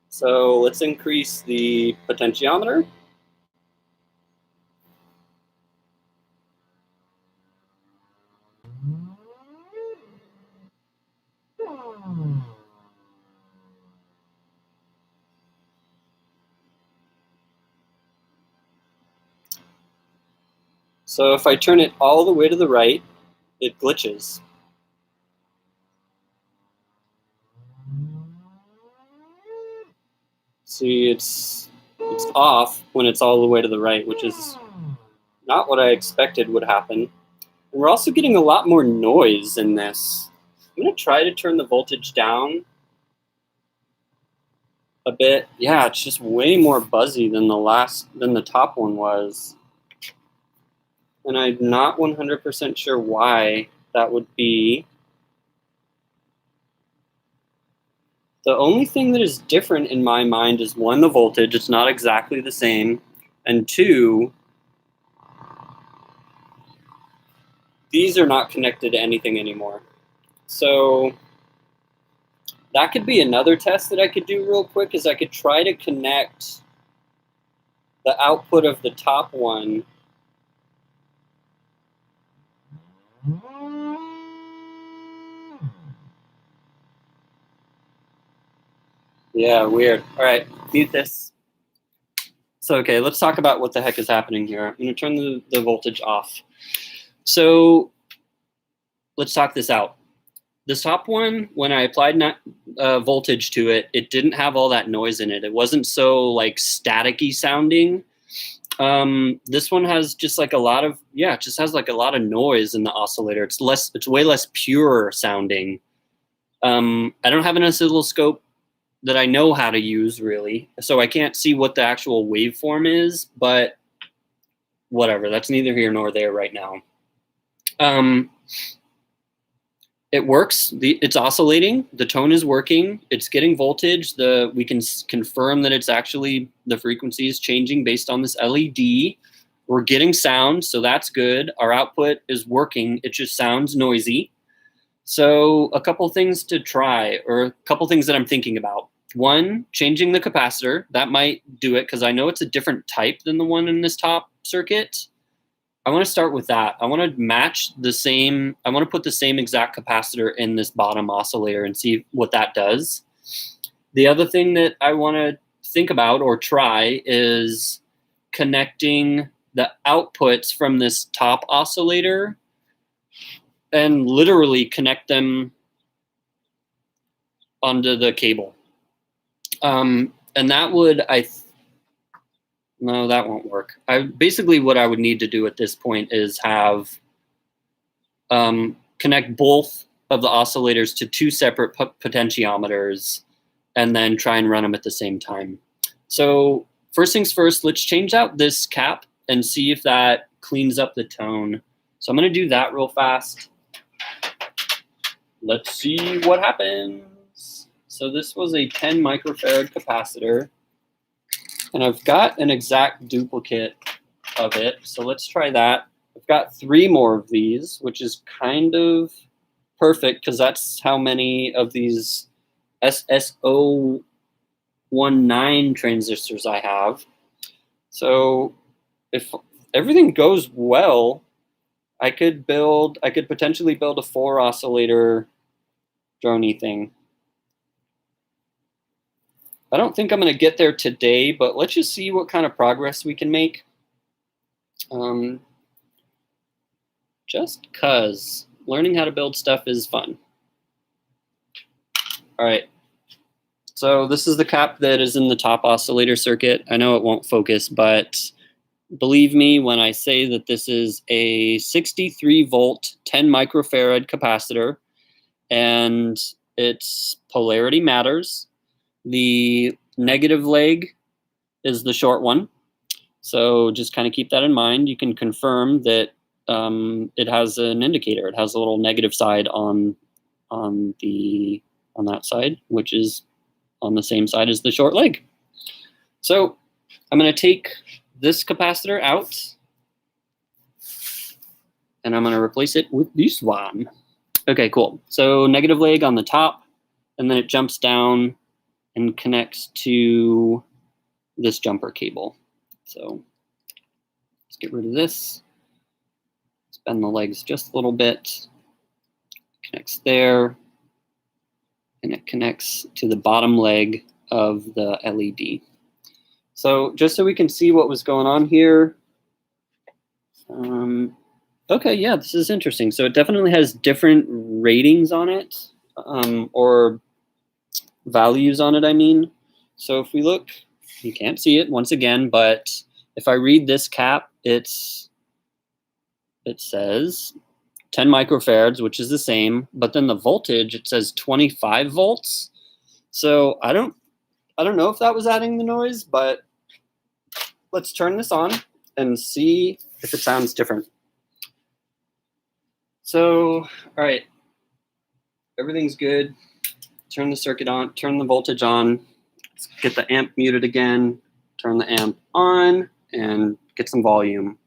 So let's increase the potentiometer. So if I turn it all the way to the right, it glitches. See, it's off when it's all the way to the right, which is not what I expected would happen. And we're also getting a lot more noise in this. I'm going to try to turn the voltage down a bit. Yeah, it's just way more buzzy than the top one was. And I'm not 100% sure why that would be. The only thing that is different in my mind is 1, the voltage. It's not exactly the same. And 2, these are not connected to anything anymore. So That could be another test that I could do real quick, is I could try to connect the output of the top one. Yeah, weird. All right, mute this. So, okay, let's talk about what the heck is happening here. I'm going to turn the voltage off. So let's talk this out. This top one, when I applied voltage to it, it didn't have all that noise in it. It wasn't so like staticky sounding. This one has just like a lot of, yeah, it just has like a lot of noise in the oscillator. It's way less pure sounding. I don't have an oscilloscope that I know how to use really, so I can't see what the actual waveform is, but whatever, that's neither here nor there right now. It works, it's oscillating, the tone is working, it's getting voltage, we can confirm that it's actually, the frequency is changing based on this LED. We're getting sound, so that's good. Our output is working, it just sounds noisy. So a couple things to try, or a couple things that I'm thinking about. One, changing the capacitor. That might do it, because I know it's a different type than the one in this top circuit. I want to start with that. I want to match the same, I want to put the same exact capacitor in this bottom oscillator and see what that does. The other thing that I want to think about or try is connecting the outputs from this top oscillator and literally connect them onto the cable. And that would, no, that won't work. Basically what I would need to do at this point is have connect both of the oscillators to two separate potentiometers and then try and run them at the same time. So first things first, let's change out this cap and see if that cleans up the tone. So I'm going to do that real fast. Let's see what happens. So this was a 10 microfarad capacitor, and I've got an exact duplicate of it. So let's try that. I've got 3 more of these, which is kind of perfect because that's how many of these SSO19 transistors I have. So if everything goes well, I could potentially build a 4 oscillator droney thing. I don't think I'm going to get there today, but let's just see what kind of progress we can make. Just cause learning how to build stuff is fun. All right. So this is the cap that is in the top oscillator circuit. I know it won't focus, but believe me when I say that this is a 63 volt, 10 microfarad capacitor, and its polarity matters. The negative leg is the short one. So just kind of keep that in mind. You can confirm that it has an indicator. It has a little negative side on that side, which is on the same side as the short leg. So I'm going to take this capacitor out and I'm going to replace it with this one. Okay, cool. So negative leg on the top, and then it jumps down and connects to this jumper cable. So let's get rid of this. Bend the legs just a little bit. Connects there, and it connects to the bottom leg of the LED. So just so we can see what was going on here. Okay, yeah, this is interesting. So it definitely has different ratings on it, or values on it, I mean. So if we look, you can't see it once again, but if I read this cap, it says 10 microfarads, which is the same, but then the voltage, it says 25 volts. So I don't know if that was adding the noise, but let's turn this on and see if it sounds different. So, all right, everything's good. Turn the circuit on, turn the voltage on. Let's get the amp muted again, turn the amp on, and get some volume.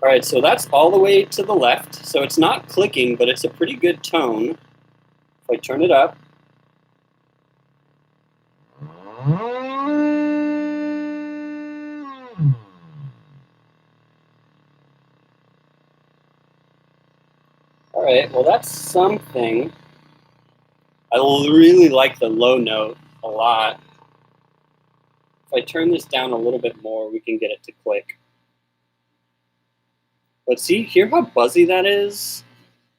All right, so that's all the way to the left. So it's not clicking, but it's a pretty good tone. If I turn it up. All right, well, that's something. I really like the low note a lot. If I turn this down a little bit more, we can get it to click. But see, hear how buzzy that is?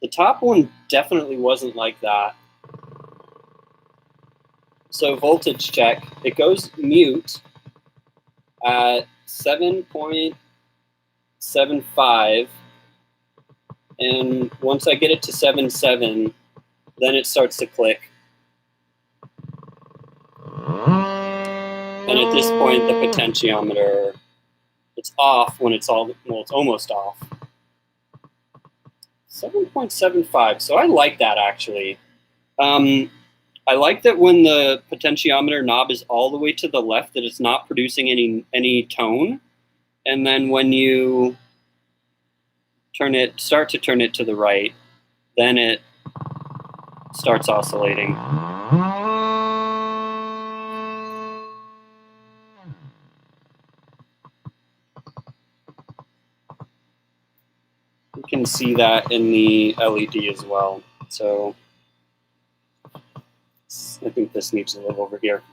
The top one definitely wasn't like that. So voltage check, it goes mute at 7.75, and once I get it to 7.7, then it starts to click. And at this point, the potentiometer, it's off when it's almost off. 7.75, so I like that actually. I like that when the potentiometer knob is all the way to the left, that it's not producing any tone. And then when you start to turn it to the right, then it starts oscillating. You can see that in the LED as well. So I think this needs to live over here.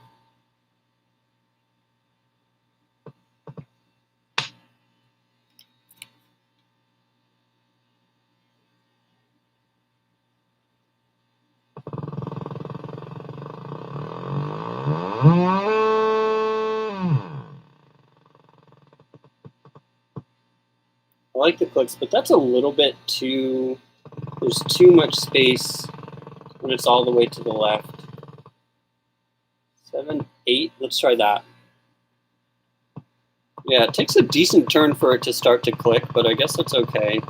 I like the clicks, but that's a little bit too, there's too much space when it's all the way to the left. 7, 8, let's try that. Yeah, it takes a decent turn for it to start to click, but I guess that's okay.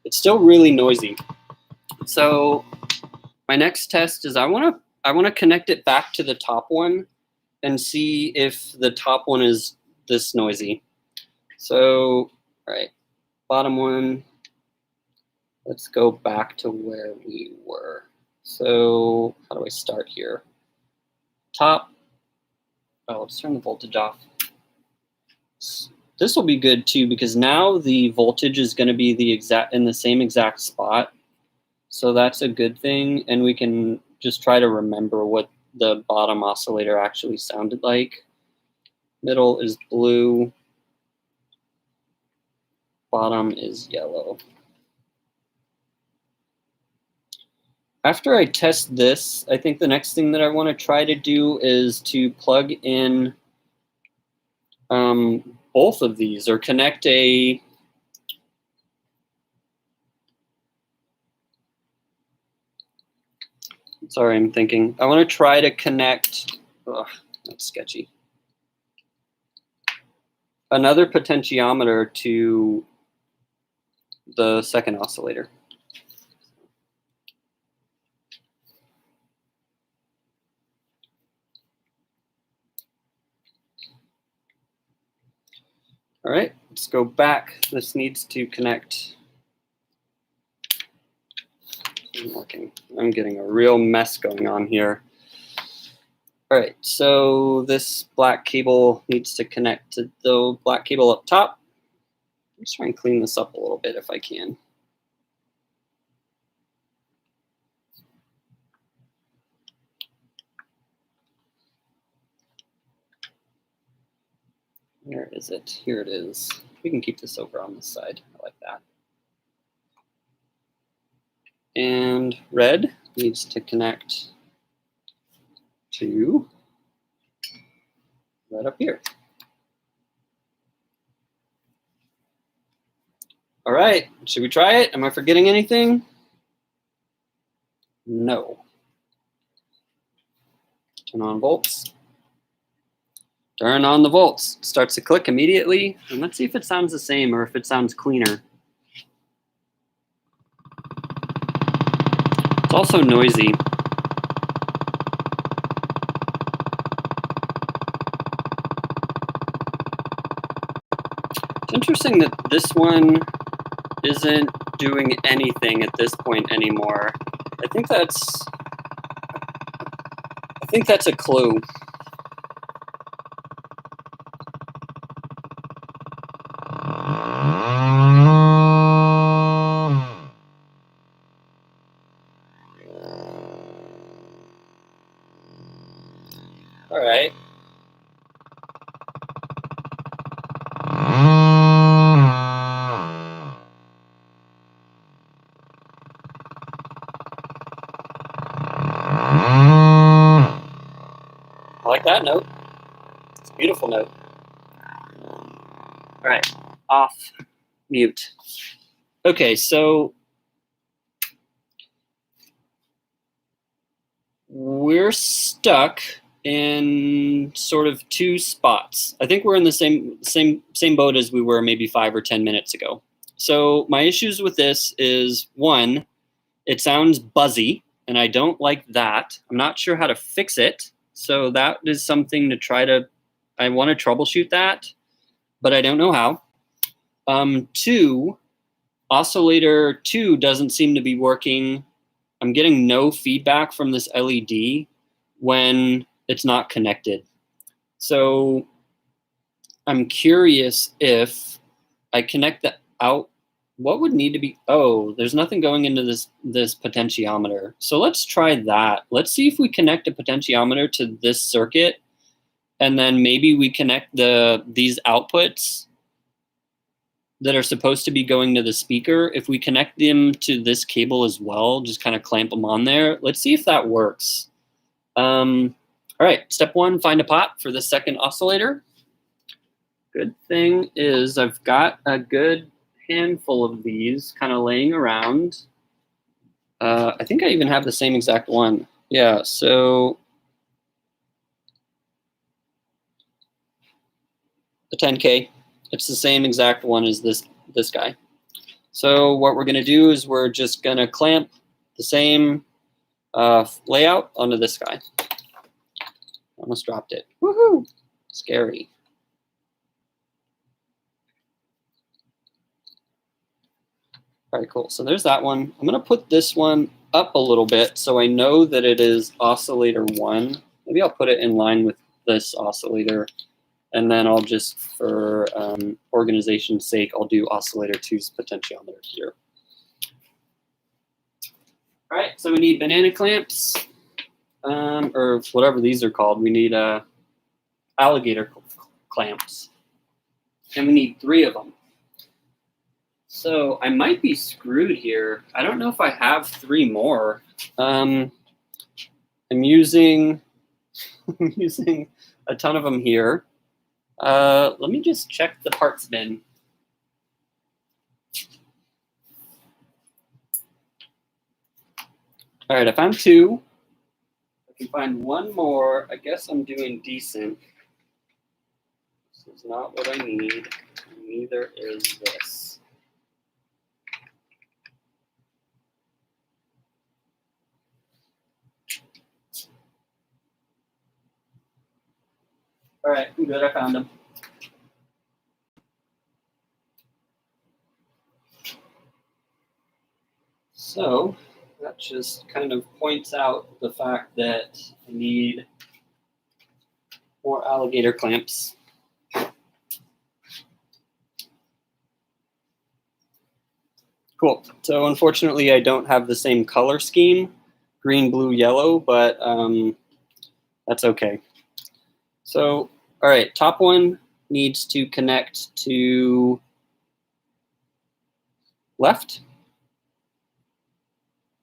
It's still really noisy. So my next test is I want to connect it back to the top one and see if the top one is this noisy. So, all right, bottom one. Let's go back to where we were. So how do I start here? Top. Oh, let's turn the voltage off. This will be good too, because now the voltage is going to be in the same exact spot. So that's a good thing, and we can just try to remember what the bottom oscillator actually sounded like. Middle is blue. Bottom is yellow. After I test this, I think the next thing that I want to try to do is to plug in both of these, or connect a sorry, I'm thinking. I want to try to connect, that's sketchy, another potentiometer to the second oscillator. All right, let's go back. This needs to connect. I'm getting a real mess going on here. All right, so this black cable needs to connect to the black cable up top. Let's try and clean this up a little bit if I can. Where is it? Here it is. We can keep this over on this side. I like that. And red needs to connect to right up here. All right, should we try it? Am I forgetting anything? No. Turn on volts. Turn on the volts. It starts to click immediately. And let's see if it sounds the same or if it sounds cleaner. It's also noisy. interesting that this one isn't doing anything at this point anymore. I think that's a clue. All right. I like that note. It's a beautiful note. All right, off, mute. Okay, so we're stuck in sort of two spots. I think we're in the same boat as we were maybe 5 or 10 minutes ago. So my issues with this is, one, it sounds buzzy, and I don't like that. I'm not sure how to fix it. So that is something to try to, I want to troubleshoot that, but I don't know how. 2, Oscillator 2 doesn't seem to be working. I'm getting no feedback from this LED when it's not connected. So I'm curious if I connect the out, what would need to be, oh, there's nothing going into this potentiometer. So let's try that. Let's see if we connect a potentiometer to this circuit, and then maybe we connect these outputs that are supposed to be going to the speaker. If we connect them to this cable as well, just kind of clamp them on there. Let's see if that works. All right, step 1, find a pot for the second oscillator. Good thing is I've got a good handful of these kind of laying around. I think I even have the same exact one. Yeah, so the 10K, it's the same exact one as this guy. So what we're gonna do is we're just gonna clamp the same layout onto this guy. Almost dropped it. Woohoo! Scary. All right, cool. So there's that one. I'm going to put this one up a little bit so I know that it is oscillator 1. Maybe I'll put it in line with this oscillator, and then I'll just, for organization's sake, I'll do oscillator 2's potentiometer here. All right, so we need banana clamps, or whatever these are called. We need alligator clamps, and we need 3 of them. So I might be screwed here. I don't know if I have 3 more. I'm using a ton of them here. Let me just check the parts bin. All right, I found 2. I can find 1 more. I guess I'm doing decent. This is not what I need. Neither is this. All right, I'm good. I found them. So that just kind of points out the fact that I need more alligator clamps. Cool. So unfortunately, I don't have the same color scheme, green, blue, yellow, but that's okay. So, all right, top one needs to connect to left,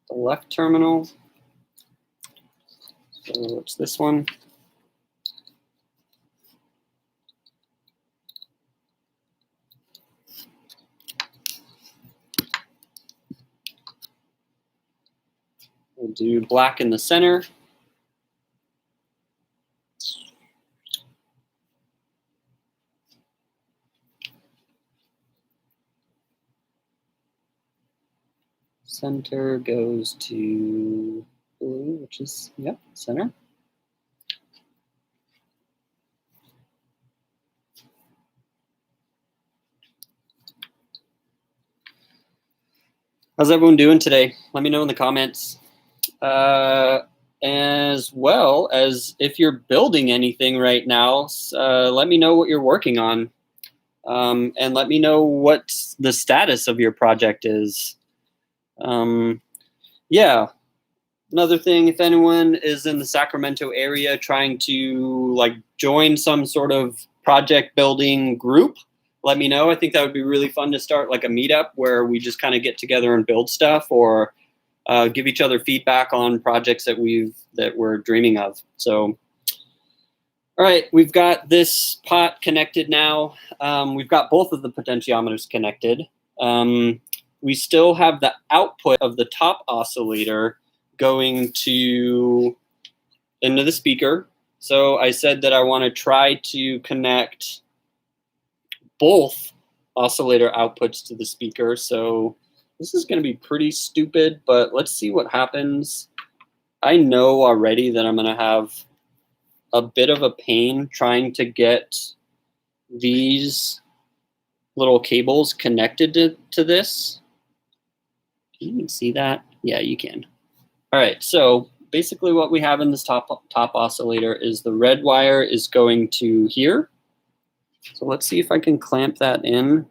the left terminal. So it's this one. We'll do black in the center. Center goes to blue, which is, yep, center. How's everyone doing today? Let me know in the comments. As well as if you're building anything right now, let me know what you're working on. And let me know what the status of your project is. Yeah. Another thing, if anyone is in the Sacramento area trying to like join some sort of project building group, let me know. I think that would be really fun to start like a meetup where we just kind of get together and build stuff, or give each other feedback on projects that we're dreaming of. So, all right, we've got this pot connected now. We've got both of the potentiometers connected. We still have the output of the top oscillator going into the speaker. So I said that I want to try to connect both oscillator outputs to the speaker. So this is going to be pretty stupid, but let's see what happens. I know already that I'm going to have a bit of a pain trying to get these little cables connected to this. Can you even see that? Yeah, you can. All right, so basically what we have in this top oscillator is the red wire is going to here. So let's see if I can clamp that in.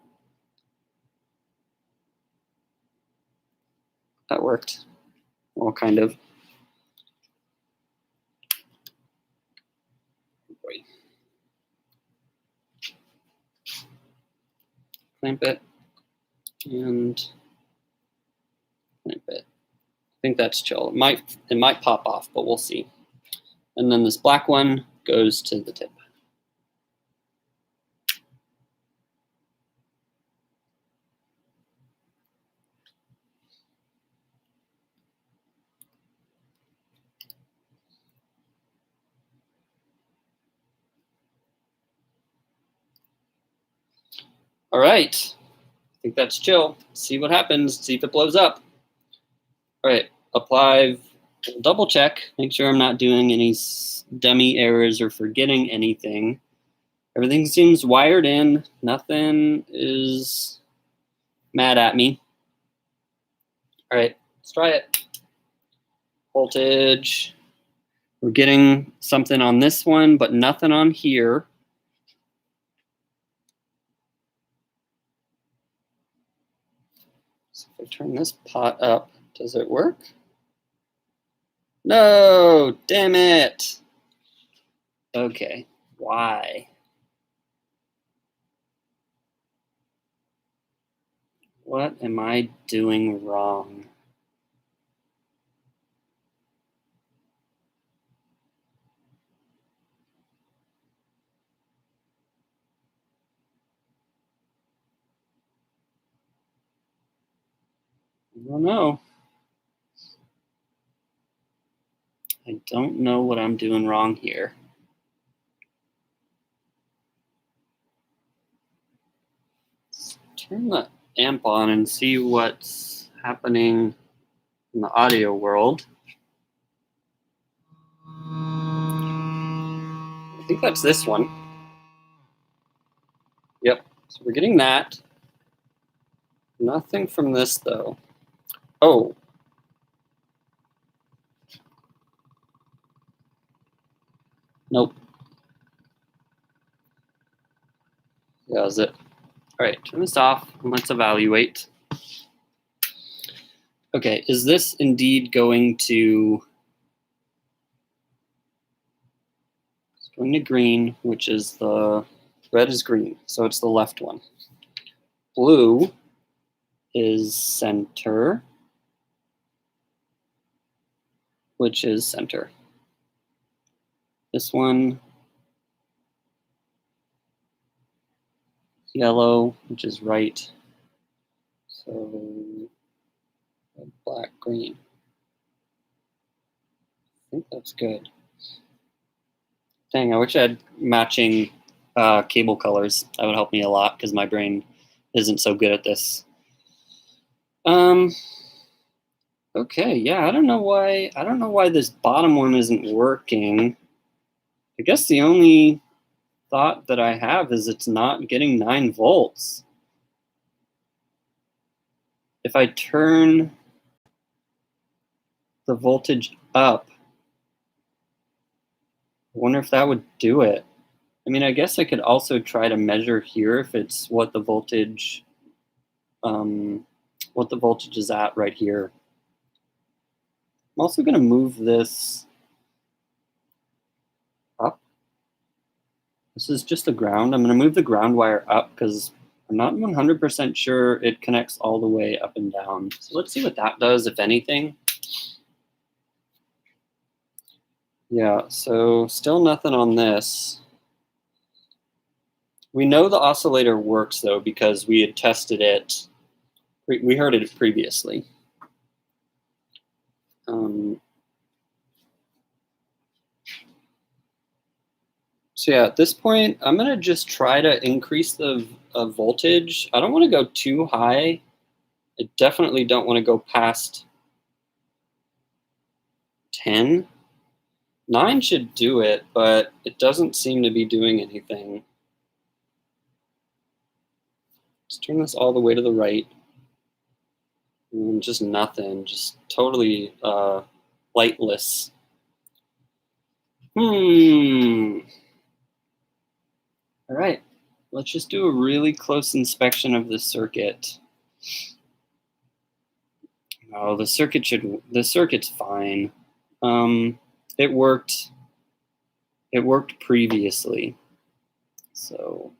That worked. Well, kind of. Clamp it and clamp it. I think that's chill. It might pop off, but we'll see. And then this black one goes to the tip. All right, I think that's chill. See what happens, see if it blows up. All right, apply, double check, make sure I'm not doing any dummy errors or forgetting anything. Everything seems wired in, nothing is mad at me. All right, let's try it. Voltage, we're getting something on this one, but nothing on here. So if I turn this pot up, does it work? No, damn it. Okay, why? What am I doing wrong? I don't know. I don't know what I'm doing wrong here. Let's turn the amp on and see what's happening in the audio world. I think that's this one. Yep, so we're getting that. Nothing from this though. Oh. Nope. That was it. All right, turn this off and let's evaluate. Okay, is this indeed going to green, which is the red is green, so it's the left one. Blue is center, which is center. This one, yellow, which is right. So red, black, green. I think that's good. Dang, I wish I had matching cable colors. That would help me a lot because my brain isn't so good at this. Okay, yeah, I don't know why this bottom one isn't working. I guess the only thought that I have is it's not getting 9 volts. if I turn the voltage up, I wonder if that would do it. I mean, I guess I could also try to measure here if it's what the voltage is at right here. I'm also going to move this up. This is just the ground. I'm going to move the ground wire up because I'm not 100% sure it connects all the way up and down. So let's see what that does, if anything. Yeah, so still nothing on this. We know the oscillator works, though, because we had tested it. We heard it previously. So yeah, at this point, I'm going to just try to increase the voltage. I don't want to go too high. I definitely don't want to go past 10. 9 should do it, but it doesn't seem to be doing anything. Let's turn this all the way to the right. Just nothing, just totally lightless. All right, let's just do a really close inspection of the circuit. Oh, the circuit's fine. It worked previously. So,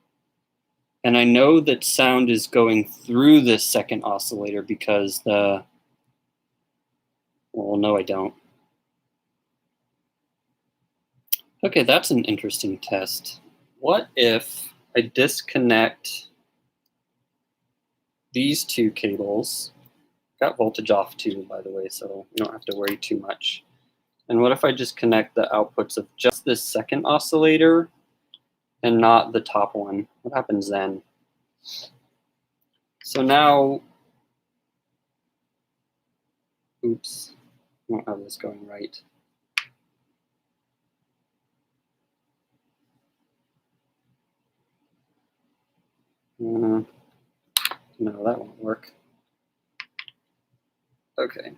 and I know that sound is going through this second oscillator because well, no, I don't. Okay, that's an interesting test. What if I disconnect these two cables? Got voltage off too, by the way, so you don't have to worry too much. And what if I just connect the outputs of just this second oscillator and not the top one? What happens then? So now, oops, I don't have this going right. No, that won't work. Okay.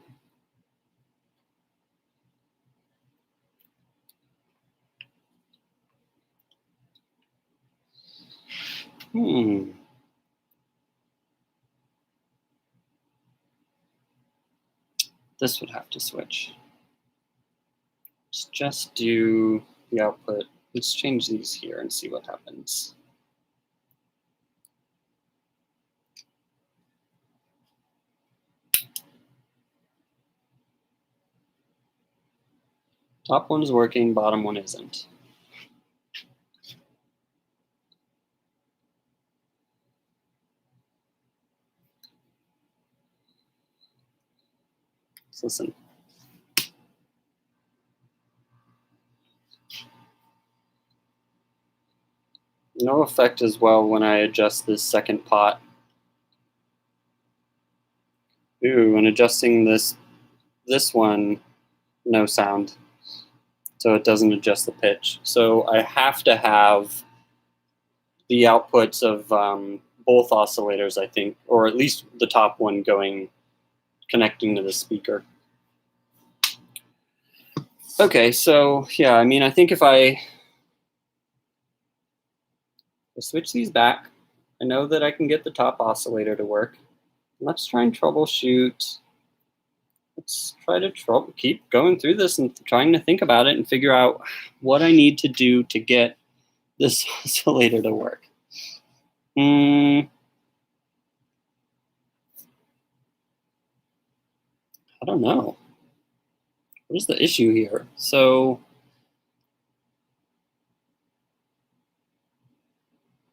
This would have to switch. Let's just do the output. Let's change these here and see what happens. Top one's working, bottom one isn't. Let's listen. No effect as well when I adjust this second pot. Ooh, when adjusting this one, no sound. So it doesn't adjust the pitch. So I have to have the outputs of both oscillators, I think, or at least the top one connecting to the speaker. Okay, so yeah, I mean, I think if I switch these back, I know that I can get the top oscillator to work. Let's try and troubleshoot. Let's try to keep going through this and trying to think about it and figure out what I need to do to get this oscillator to work. I don't know. What is the issue here? So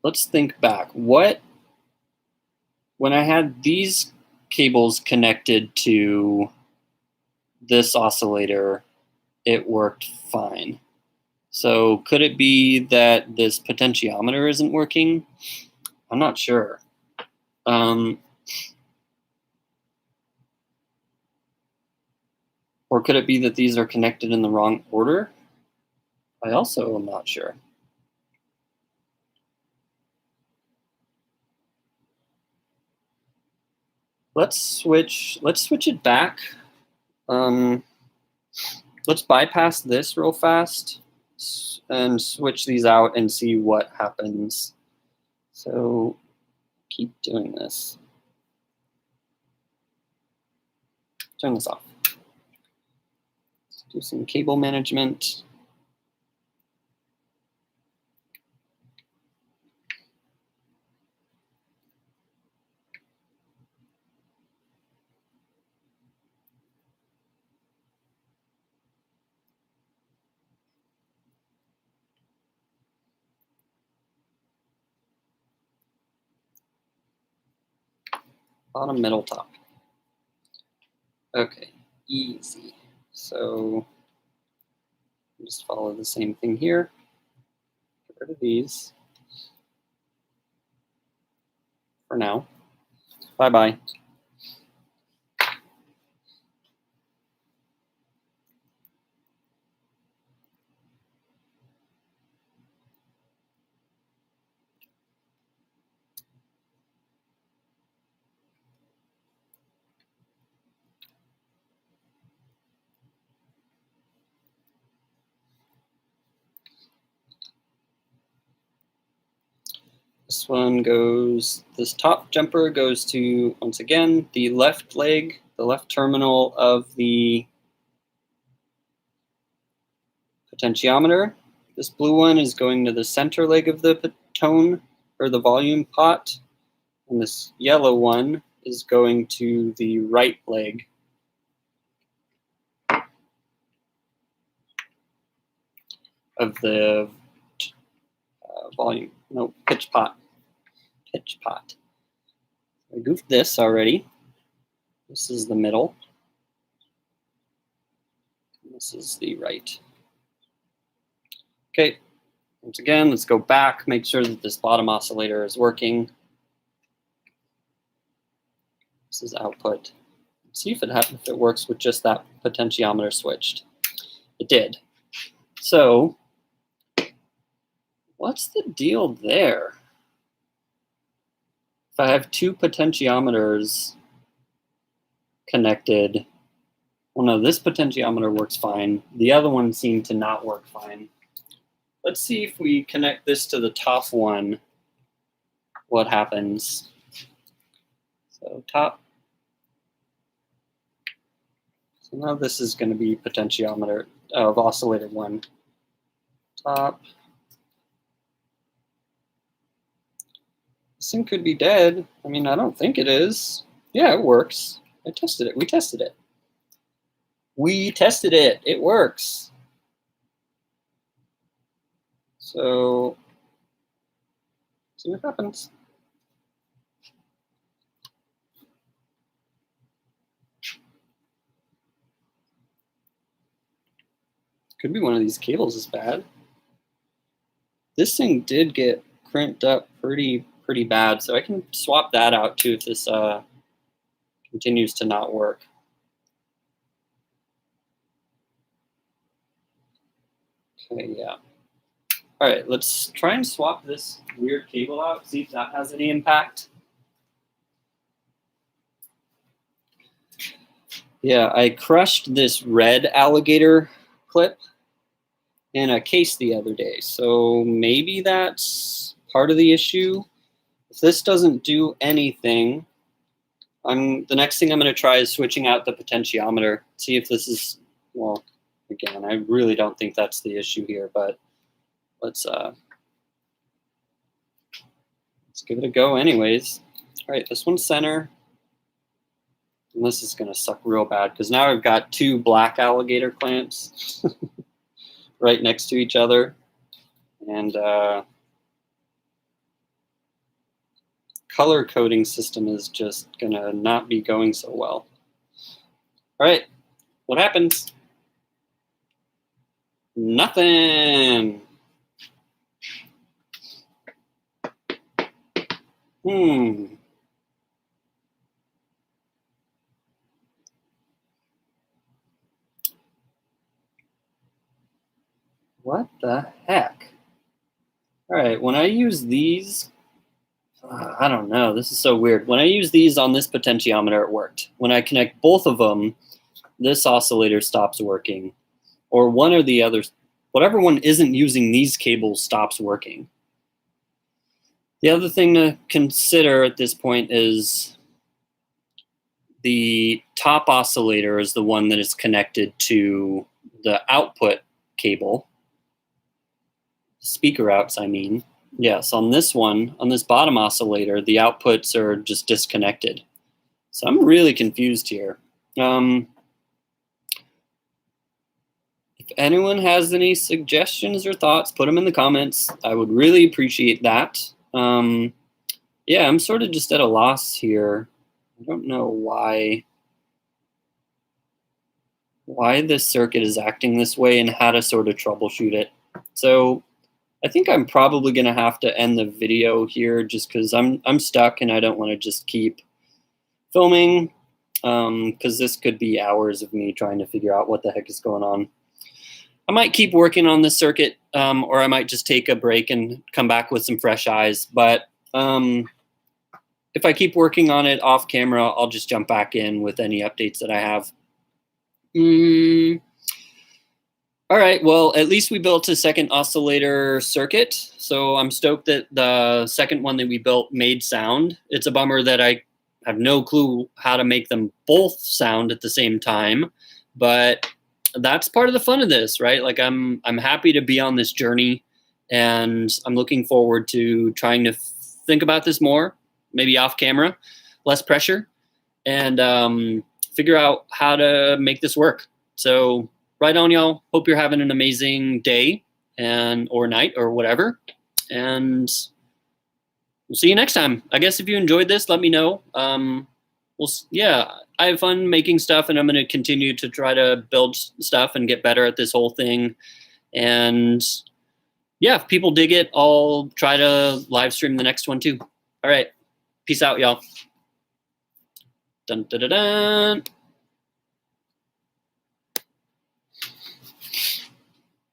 let's think back. When I had these cables connected to this oscillator, it worked fine. So could it be that this potentiometer isn't working? I'm not sure. Or could it be that these are connected in the wrong order? I also am not sure. let's switch it back. Let's bypass this real fast and switch these out and see what happens. So keep doing this. Turn this off. Let's do some cable management. Bottom, middle, top. Okay, easy. So just follow the same thing here. Get rid of these for now. Bye-bye. This one goes, this top jumper goes to, once again, the left leg, the left terminal of the potentiometer. This blue one is going to the center leg of the tone, or the volume pot. And this yellow one is going to the right leg of the volume, no, pitch pot. Pitch pot. I goofed this already. This is the middle. This is the right. Okay, once again, let's go back, make sure that this bottom oscillator is working. This is output. Let's see if it works with just that potentiometer switched. It did. So, what's the deal there? If I have two potentiometers connected, well, no, this potentiometer works fine. The other one seemed to not work fine. Let's see if we connect this to the top one, what happens. So top. So now this is going to be potentiometer of oscillator 1. Top. This thing could be dead. I mean, I don't think it is. Yeah, it works. I tested it. We tested it. We tested it. It works. So, see what happens. Could be one of these cables is bad. This thing did get crimped up pretty bad, so I can swap that out too if this continues to not work. Okay, yeah. All right, let's try and swap this weird cable out, see if that has any impact. Yeah, I crushed this red alligator clip in a case the other day, so maybe that's part of the issue. If this doesn't do anything, the next thing I'm going to try is switching out the potentiometer, see if this is, well, again, I really don't think that's the issue here, but let's give it a go anyways. All right, this one's center. And this is going to suck real bad because now I've got two black alligator clamps right next to each other. And color coding system is just going to not be going so well. All right, what happens? Nothing. What the heck? All right, when I use these, I don't know. This is so weird. When I use these on this potentiometer, it worked. When I connect both of them, this oscillator stops working. Or one or the other, whatever one isn't using these cables stops working. The other thing to consider at this point is the top oscillator is the one that is connected to the output cable. Speaker outs, I mean. Yes, on this one, on this bottom oscillator, the outputs are just disconnected. So I'm really confused here. If anyone has any suggestions or thoughts, put them in the comments. I would really appreciate that. Yeah, I'm sort of just at a loss here. I don't know why this circuit is acting this way and how to sort of troubleshoot it. So I think I'm probably going to have to end the video here just because I'm stuck and I don't want to just keep filming because this could be hours of me trying to figure out what the heck is going on. I might keep working on this circuit or I might just take a break and come back with some fresh eyes. But if I keep working on it off camera, I'll just jump back in with any updates that I have. All right, well, at least we built a second oscillator circuit. So I'm stoked that the second one that we built made sound. It's a bummer that I have no clue how to make them both sound at the same time, but that's part of the fun of this, right? Like I'm happy to be on this journey and I'm looking forward to trying to think about this more, maybe off camera, less pressure, and figure out how to make this work. So right on, y'all. Hope you're having an amazing day or night or whatever. And we'll see you next time. I guess if you enjoyed this, let me know. Yeah, I have fun making stuff, and I'm going to continue to try to build stuff and get better at this whole thing. And yeah, if people dig it, I'll try to live stream the next one too. All right. Peace out, y'all. Dun, dun, dun, dun.